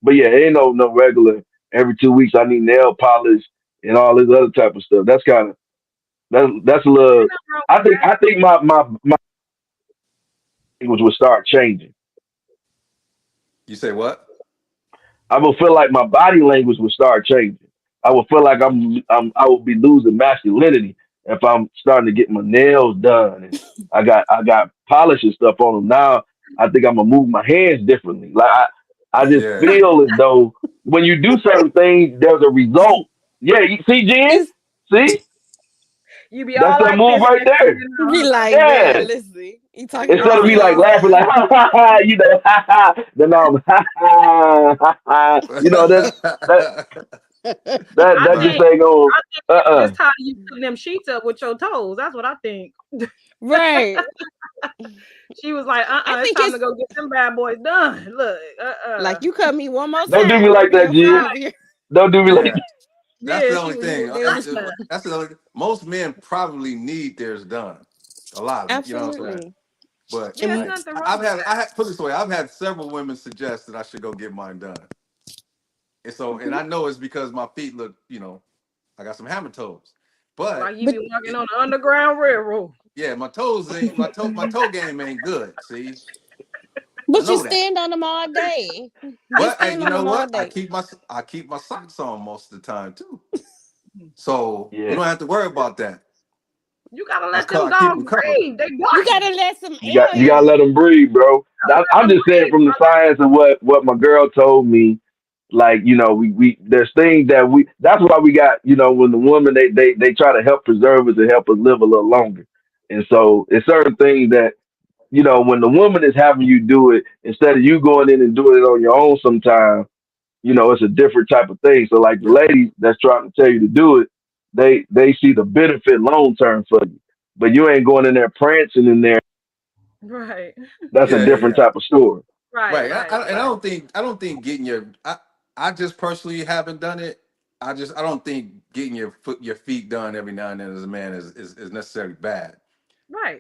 but yeah, it ain't no regular every 2 weeks. I need nail polish and all this other type of stuff. That's kind of that's a little. Ain't nothing wrong I with think that. I think my language would start changing. You say what? I would feel like my body language would start changing. I would feel like I would be losing masculinity if I'm starting to get my nails done and I got polish and stuff on them now. I think I'm gonna move my hands differently. Like I just Yeah. feel as though when you do certain things, there's a result. Yeah, you see, Jen, It's see, You be that's all that like move this right next thing there. you be know. like, Yeah. man, listen, he talking to Instead of me like Uh-uh. himself. laughing like ha ha ha, ha ha, then I'm ha ha ha ha. That that I that Right. just think ain't going. I think Uh she was uh just tired of you putting them sheets up with your toes. That's what I think. Right. She was like, I it's think time to it's go get them bad boys done. Look, like you cut me one more Don't do time, me I'm gonna like be that, your Jen. friend over here. Don't do me like Yeah. that. That's the yeah, she only was you thing. was there this time. That's the only. Most men probably need theirs done. A lot of them. You know what I'm saying? Absolutely. But Yeah, there's And like, nothing wrong with I that. had put it this way. I've had several women suggest that I should go get mine done. And so, and I know it's because my feet look, I got some hammer toes. But Like you but be walking it, on the Underground Railroad. yeah, my toes ain't my toe game ain't good. See, I but you know that. stand on them all day. You But hey, stand you on know them all what? day. I keep my socks on most of the time too. So you Yeah, don't have to worry about that. You gotta let them I keep them dogs covered. breathe. They You dying. gotta let some you air gotta let in. them breathe, bro. Let I'm them just saying breathe, from the brother. science of what my girl told me. Like we there's things that we. That's why we got when the woman they try to help preserve us and help us live a little longer. And so it's certain things that when the woman is having you do it instead of you going in and doing it on your own sometimes, it's a different type of thing. So like the Yep. ladies that's trying to tell you to do it, they see the benefit long term for you. But you ain't going in there prancing in there. Right. That's a Yeah, yeah, different yeah. type of story. Right, Right. right, And right. I don't think getting your I just personally haven't done it. I don't think getting your feet done every now and then as a man is necessarily bad. Right.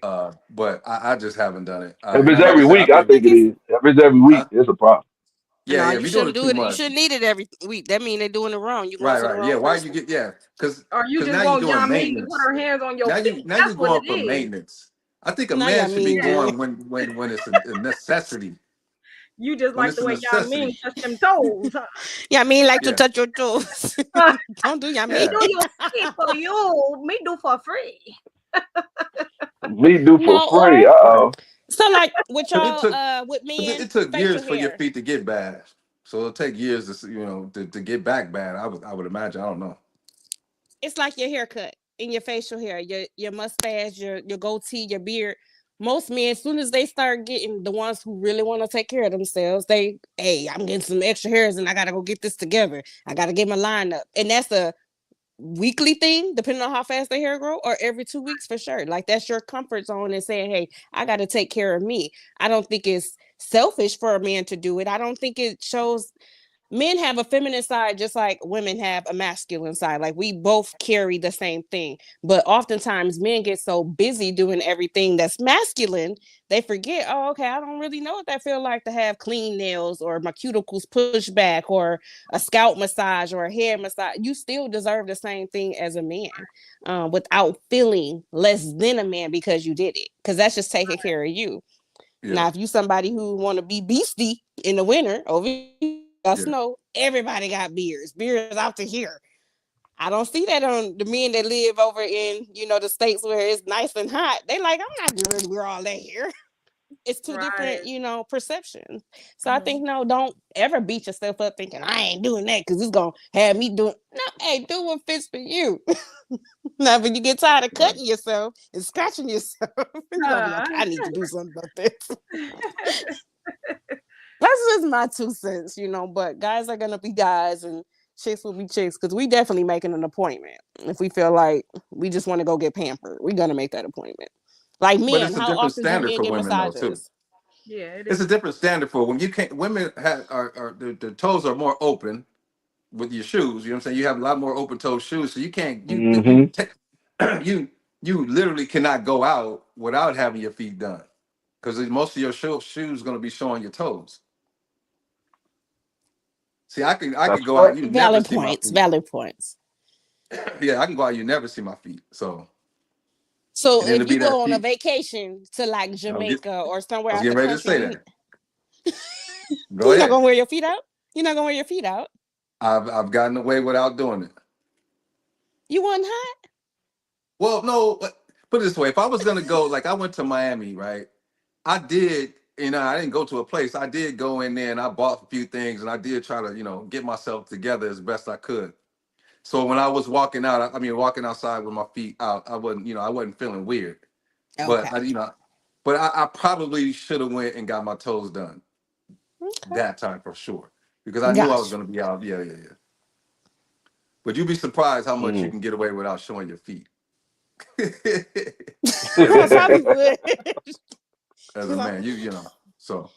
But I just haven't done it. If And it's like I every said, I, I week, I I think, think think it it's is. If it's every huh? week, it's a problem. Yeah, no, yeah. If you you're doing shouldn't it do too it. You much, shouldn't need it every week. That mean they're doing it wrong. You're going right, to the right. Yeah. wrong Why you person. get Or you because just now you're want doing John Mean to put maintenance. her hands on your feet. Now That's you're what going it for is. maintenance. I think a No, yeah, man should be mean Yeah. good. going when it's a necessity. You just When like it's the a way John Mean necessity. touch them toes. Huh? Yeah, I mean like to Yeah. touch your toes. Don't do ya Me mean. Yeah. do your feet for you. Me do for free. Me do for No, free. or Right. so like with Because y'all with because men it took facial years for your hair. feet to get bad. So it'll take years to get back bad. I would imagine. I don't know. It's like your haircut and your facial hair, your mustache, your goatee, your beard. Most men, as soon as they start getting the ones who really want to take care of themselves, hey, I'm getting some extra hairs and I gotta go get this together. I gotta get my line up. And that's a weekly thing, depending on how fast the hair grow, or every 2 weeks for sure. Like that's your comfort zone and saying, hey, I gotta take care of me. I don't think it's selfish for a man to do it. I don't think it shows men have a feminine side just like women have a masculine side. Like we both carry the same thing. But oftentimes men get so busy doing everything that's masculine, they forget, oh, okay, I don't really know what that feel like to have clean nails or my cuticles pushed back or a scalp massage or a hair massage. You still deserve the same thing as a man without feeling less than a man because you did it. Because that's just taking care of you. Yeah. Now, if you somebody who want to be beastie in the winter over Yeah. snow, everybody got beards. Beards out to here. I don't see that on the men that live over in, the states where it's nice and hot. They like, I'm not going to wear all that here. It's two different, Right. perceptions. So I think, no, don't ever beat yourself up thinking I ain't doing that because it's going to have me doing. No, hey, do what fits for you. Now, when you get tired of Right. cutting yourself and scratching yourself, you're going to be like, okay, I need to do something about this. That's just my 2 cents, but guys are going to be guys and chicks will be chicks because we definitely making an appointment. If we feel like we just want to go get pampered, we're going to make that appointment. Like But men, it's a how different often do standard men for get women though too. massages? Yeah, it It's a is. different standard for when you can't. Women are the toes are more open with your shoes. You know what I'm saying? You have a lot more open toe shoes, so you can't Mm-hmm. you literally cannot go out without having your feet done because most of your shoes going to be showing your toes. See, I That's could go out right. and you never Valid see my points. feet. Valid points. Yeah, I can go out, you never see my feet. So, So and then to if be you that go on a feet, vacation to like I was, get, Jamaica or somewhere I was out the getting ready to country, say you that. Go you're not ahead. gonna wear your feet out. You're not gonna wear your feet out. I've gotten away without doing it. You wasn't hot. Well, no, put it this way: if I was gonna go, like I went to Miami, right? I did, I didn't go to a place. I did go in there and I bought a few things, and I did try to, get myself together as best I could. So when I was walking out, I mean, walking outside with my feet out, I wasn't feeling weird. But Okay. I probably should have went and got my toes done Okay. that time for sure because I knew I was Gotcha. gonna be out. Yeah, yeah, yeah. But you'd be surprised how much you Mm. can get away without showing your feet. I probably would. As a man, so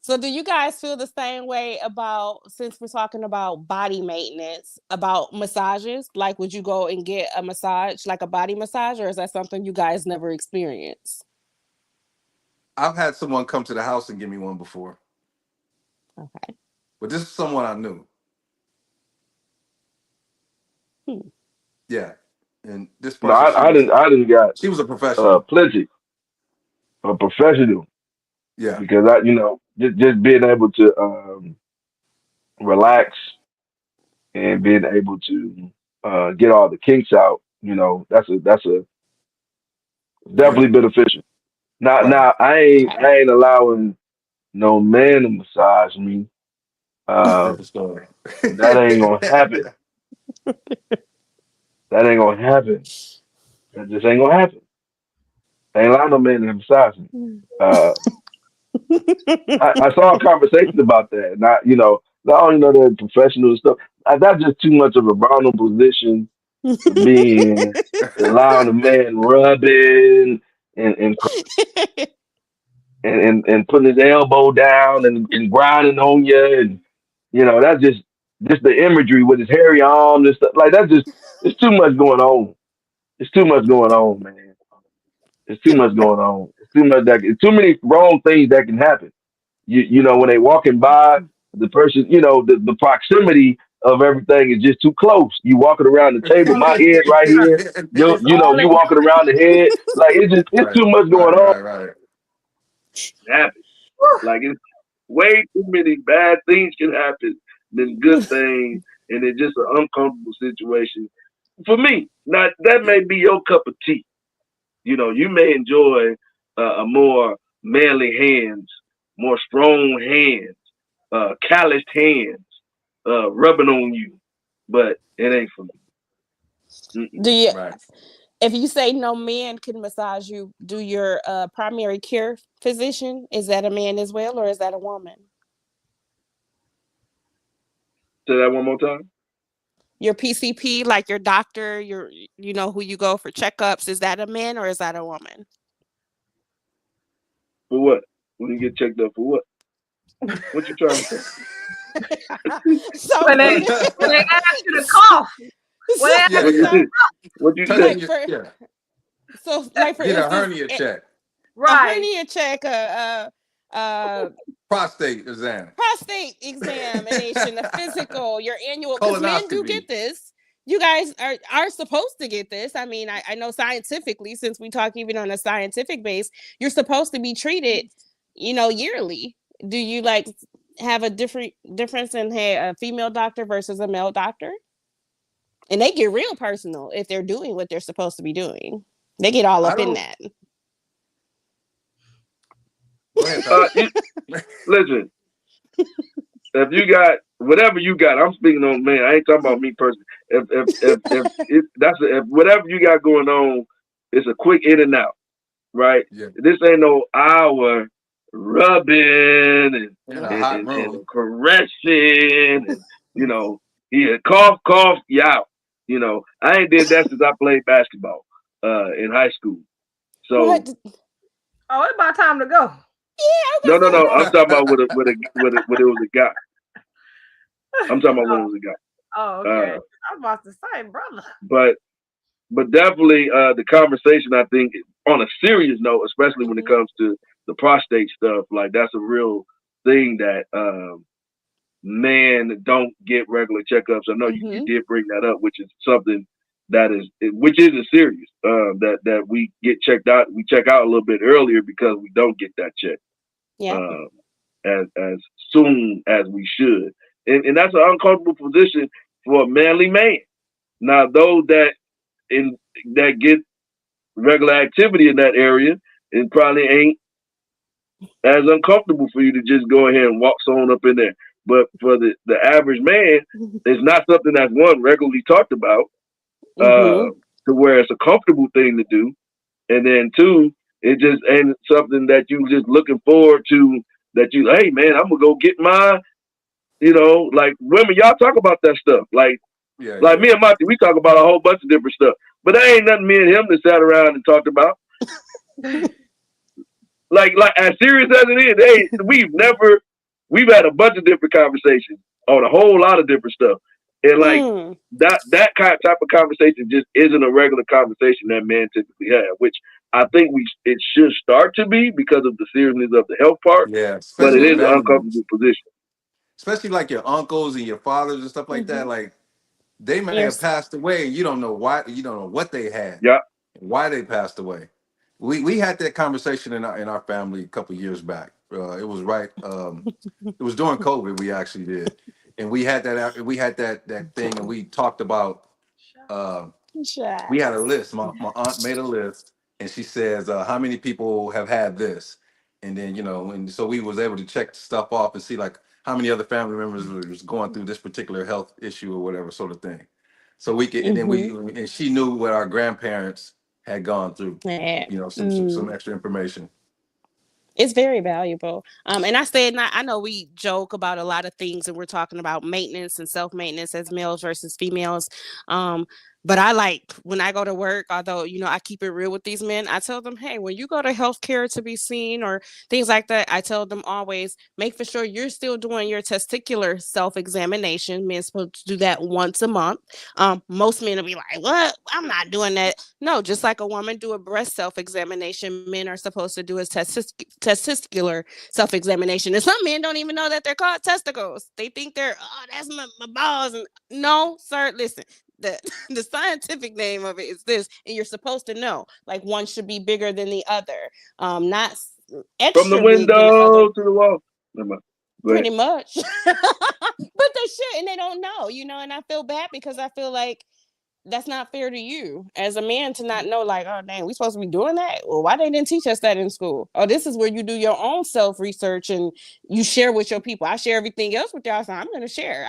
So do you guys feel the same way about, since we're talking about body maintenance, about massages? Like, would you go and get a massage, like a body massage, or is that something you guys never experienced? I've had someone come to the house and give me one before, Okay. but this is someone I knew. Hmm. Yeah, and this No, person, I didn't got she was a professional. plenty a professional Yeah, because just being able to relax and being able to get all the kinks out. That's a yeah, definitely beneficial. Now, right. now Okay. I ain't allowing no man to massage me. Uh, Different story. that ain't gonna happen. That ain't gonna happen. That just ain't gonna happen. I ain't allowing no man to massage me. Uh, I saw a conversation about that. Not only know they're professional and stuff. That's just too much of a vulnerable position to be in. Allowing a man rubbing and and and putting his elbow down and grinding on you, and that's just the imagery with his hairy arms and stuff. Like that's just it's too much going on. It's too much going on, man. It's too much going on. It's too much it's too many wrong things that can happen. When they walking by the person, the proximity of everything is just too close. You walking around the table, my head right here. It's all You in. walking around the head like it's Right, too much going right, on right, right. to happen. Like it's way too many bad things can happen than good things, and it's just an uncomfortable situation for me. Now that Yeah. may be your cup of tea. You may enjoy a more manly hands, more strong hands, calloused hands, rubbing on you, but it ain't for me. Mm-mm. Do you, Right. if you say no man can massage you, do your primary care physician, is that a man as well, or is that a woman? Say that one more time. Your PCP, like your doctor, who you go for checkups, is that a man or is that a woman? For what? When you get checked up for what? What you trying to say? So When they ask you to cough, when they ask Yeah, What you yeah. say? What you Touching say? like your, for yeah. for Get a instance, hernia check, a right, hernia check, a prostate exam, prostate examination, a physical, your annual, because men do colonoscopy. get this. You guys are supposed to get this. I mean, I know scientifically, since we talk even on a scientific base, you're supposed to be treated, yearly. Do you like have a difference in, hey, a female doctor versus a male doctor? And they get real personal if they're doing what they're supposed to be doing. They get all I up in don't. that. Go ahead, Pastor. Listen, if you got whatever you got, I'm speaking on man. I ain't talking about me personally. If whatever you got going on, it's a quick in and out, right? Yeah, This ain't no hour rubbing in a hot and room. caressing and yeah, cough, you out. I ain't did that since I played basketball in high school. So What? oh, it's about time to go. no, Yeah, no. I'm Yeah, talking about when it was a guy. I'm talking about when it was a guy. Oh, okay. I was about to say, brother. But definitely the conversation, I think, on a serious note, especially when it comes to the prostate stuff, like that's a real thing that men don't get regular checkups. I know you did bring that up, which is something which is a serious that we get checked out. We check out a little bit earlier because we don't get that check Yeah. as soon as we should, and that's an uncomfortable position for a manly man. Now, those that get regular activity in that area, it probably ain't as uncomfortable for you to just go ahead and walk on up in there. But for the average man, it's not something that's one regularly talked about, to where it's a comfortable thing to do, and then two, it just ain't something that you just looking forward to. That you, hey man, I'm gonna go get my, like women, y'all talk about that stuff. Like yeah. me and Monty, we talk about a whole bunch of different stuff, but there ain't nothing me and him that sat around and talked about. Like as serious as it is, hey, we've had a bunch of different conversations on a whole lot of different stuff, and like that kind of type of conversation just isn't a regular conversation that men typically have, which I think it should start to be because of the seriousness of the health part, Yeah, but especially it with is an family members, uncomfortable position. especially like your uncles and your fathers and stuff like that. Like they may have Yes. passed away, and you don't know why. You don't know what they had, Yeah. why they passed away. We had that conversation in our family a couple years back. It was right. It was during COVID. We actually did, and we had that thing, and we talked about. Uh, we had a list. My aunt made a list, and she says how many people have had this, and then and so we was able to check stuff off and see like how many other family members was going through this particular health issue or whatever sort of thing. So we could, and then and she knew what our grandparents had gone through. Yeah. Some extra information. It's very valuable. And I said, I know we joke about a lot of things, and we're talking about maintenance and self maintenance as males versus females. But I like when I go to work, although, I keep it real with these men, I tell them, hey, when you go to healthcare to be seen or things like that, I tell them always make for sure you're still doing your testicular self examination. Men supposed to do that once a month. Most men will be like, what? I'm not doing that. No, just like a woman do a breast self examination, men are supposed to do a testicular self examination. And some men don't even know that they're called testicles. They think that's my balls. And no, sir, listen. The, the scientific name of it is this, and you're supposed to know. Like one should be bigger than the other, not From the extra big than the other. window to the wall. Pretty much, but they should, and they don't know, And I feel bad because I feel like that's not fair to you as a man to not know, like, oh dang, we supposed to be doing that. Well, why they didn't teach us that in school? Oh, this is where you do your own self research and you share with your people. I share everything else with y'all, so I'm going to share.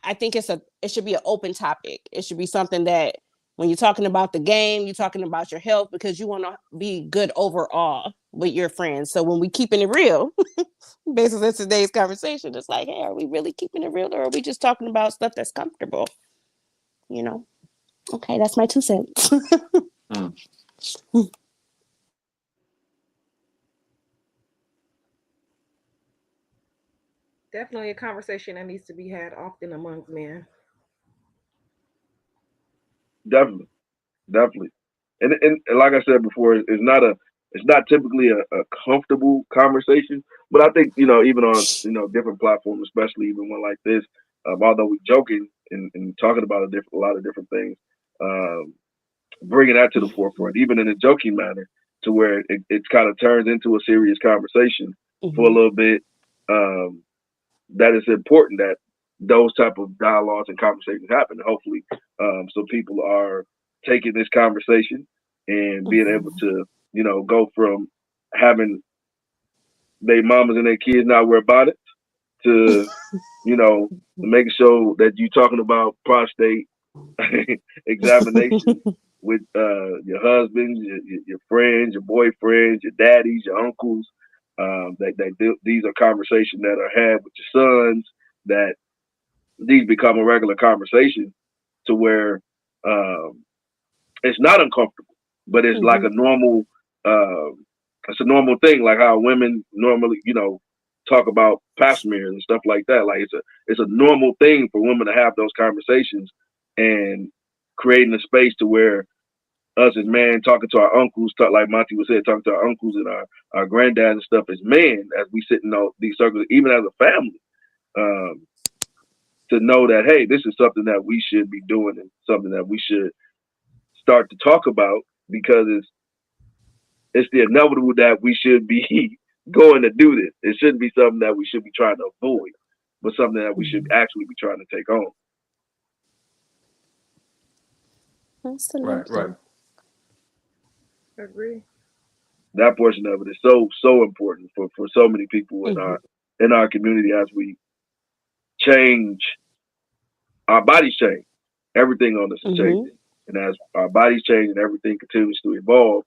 I think it should be an open topic. It should be something that when you're talking about the game, you're talking about your health because you want to be good overall with your friends. So when we keeping it real, based on today's conversation, it's like, hey, are we really keeping it real or are we just talking about stuff that's comfortable? Okay, that's my 2 cents. Definitely a conversation that needs to be had often among men. Definitely, definitely. And like I said before, it's not typically a comfortable conversation, but I think even on different platforms, especially even one like this, although we joking and talking about a lot of different things, um, bringing that to the forefront, even in a joking manner, to where it kind of turns into a serious conversation for a Hmm. little bit. Um, that is important that those type of dialogues and conversations happen. Hopefully, so people are taking this conversation and being able Hmm. to, go from having their mamas and their kids not worry about it to, you know, making sure that you talking about prostate examination with your husbands, your friends, your boyfriends, your daddies, your uncles. These are conversations that are had with your sons. That these become a regular conversation to where um, it's not uncomfortable, but it's like Hmm. a normal. Uh, it's a normal thing, like how women normally, talk about pap smears and stuff like that. Like it's a normal thing for women to have those conversations and creating a space to where us as men talking to our uncles, like Monty was saying, talking to our uncles and our granddads and stuff as men, as we sit in these circles, even as a family. Um, to know that hey, this is something that we should be doing and something that we should start to talk about because it's the inevitable that we should be going to do this. It shouldn't be something that we should be trying to avoid, but something that we should Hmm. actually be trying to take on. Right, right. Absolutely. Agree. That portion of it is so important for so many people Hmm. in our community as we change our bodies change. Everything on us is Hmm. changing. And as our bodies change and everything continues to evolve,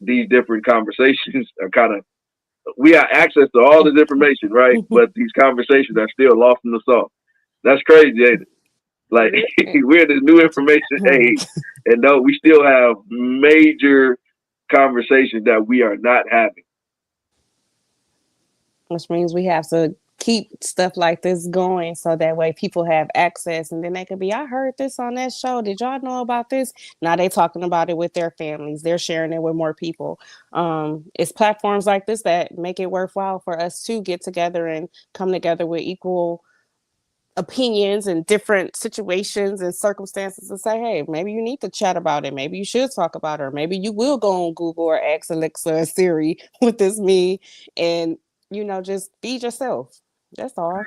these different conversations are kind of we have access to all this information, right? But these conversations are still lost in the sauce. That's crazy, ain't it? Like It is. we're in this new information age, and no, we still have major conversations that we are not having. Which means we have to keep stuff like this going so that way people have access and then they can be, I heard this on that show, did y'all know about this? Now they talking about it with their families, they're sharing it with more people. It's platforms like this that make it worthwhile for us to get together and come together with equal opinions and different situations and circumstances and say, hey, maybe you need to chat about it. Maybe you should talk about it. Or maybe you will go on Google or ask Alexa or Siri, what this mean? And, just be yourself. That's all.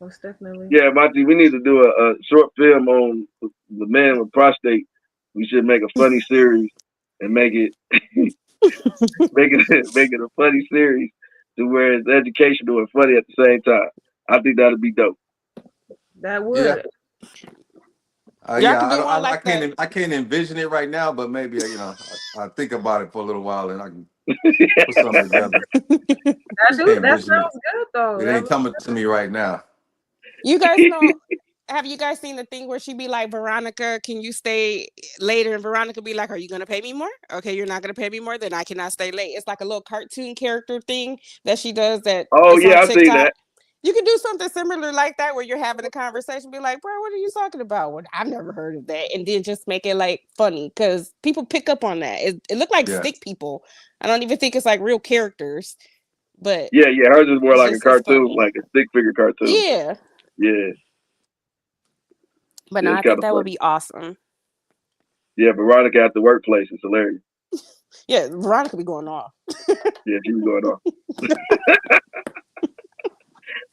Most definitely. Yeah, Monty, we need to do a short film on the man with prostate. We should make a funny series and make it make it a funny series to where it's educational and funny at the same time. I think that'd be dope. That Yeah. would. Y'all Yeah, can do one I like that. can't, I can't envision it right now, but maybe I think about it for a little while and I can put something together. That Can't do. That envision it. sounds good though. It That ain't really coming to me right now. You guys know, have you guys seen the thing where she be like, Veronica, can you stay later? And Veronica be like, are you going to pay me more? Okay, you're not going to pay me more, then I cannot stay late. It's like a little cartoon character thing that she does that Oh it's on yeah, I've seen TikTok. that. You can do something similar like that where you're having a conversation, be like, bro, what are you talking about? Well, I've never heard of that. And then just make it like funny because people pick up on that. It looked like Yeah. stick people. I don't even think it's like real characters, but Yeah, yeah. Hers is more it's like a just, it's cartoon, funny. like a stick figure cartoon. Yeah. Yeah, But yeah, no, it's I kind think of that would funny. be awesome. Yeah, Veronica at the workplace is hilarious. Yeah, Veronica be going off. Yeah, she was going on.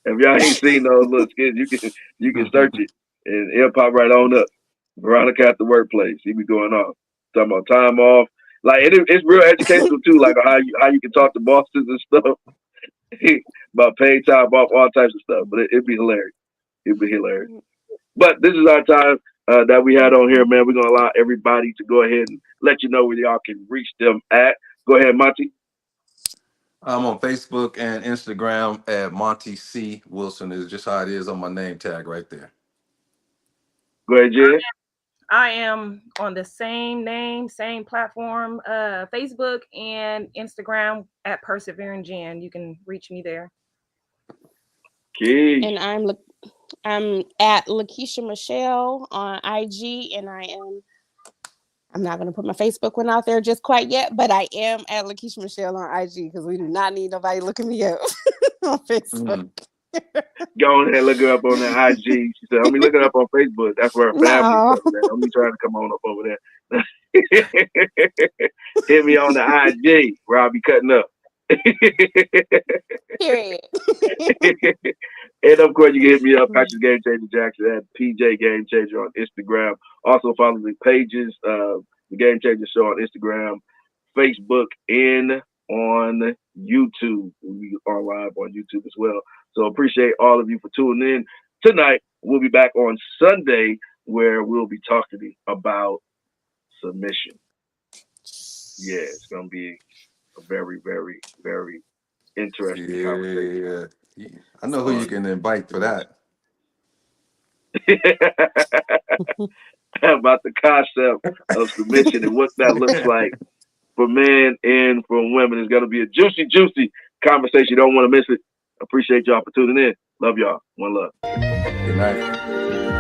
If y'all ain't seen those little skits, you can search it and it'll pop right on up. Veronica at the workplace, she be going off talking about time off. Like it's real educational too, like how you can talk to bosses and stuff about paid time off, all types of stuff. But it'd be hilarious. It'd be hilarious. But this is our time that we had on here, man. We're gonna allow everybody to go ahead and let you know where y'all can reach them at. Go ahead, Monty. I'm on Facebook and Instagram at Monty C. Wilson is just how it is on my name tag right there. Go ahead, Jen. I am on the same name, same platform, Facebook and Instagram at Persevering Jen. You can reach me there. Key. And I'm at Lakeisha Michelle on IG, and I'm not gonna put my Facebook one out there just quite yet, but I am at Lakeisha Michelle on IG because we do not need nobody looking me up on Facebook. Go on ahead and look her up on the IG. She said, "Let me look it up on Facebook. That's where her family is. Let me try to come on up over there." Hit me on the IG where I'll be cutting up. Period. And of course, you can hit me up, Patrick Game Changer Jackson at PJ Game Changer on Instagram. Also follow the pages of the Game Changer Show on Instagram, Facebook, and on YouTube. We are live on YouTube as well. So appreciate all of you for tuning in. Tonight, we'll be back on Sunday where we'll be talking about submission. Yeah, it's going to be a very, very, very interesting conversation. Yeah. I know who you can invite for that. About the concept of submission and what that looks like for men and for women. It's going to be a juicy, juicy conversation. You don't want to miss it. Appreciate y'all for tuning in. Love y'all. One love. Good night.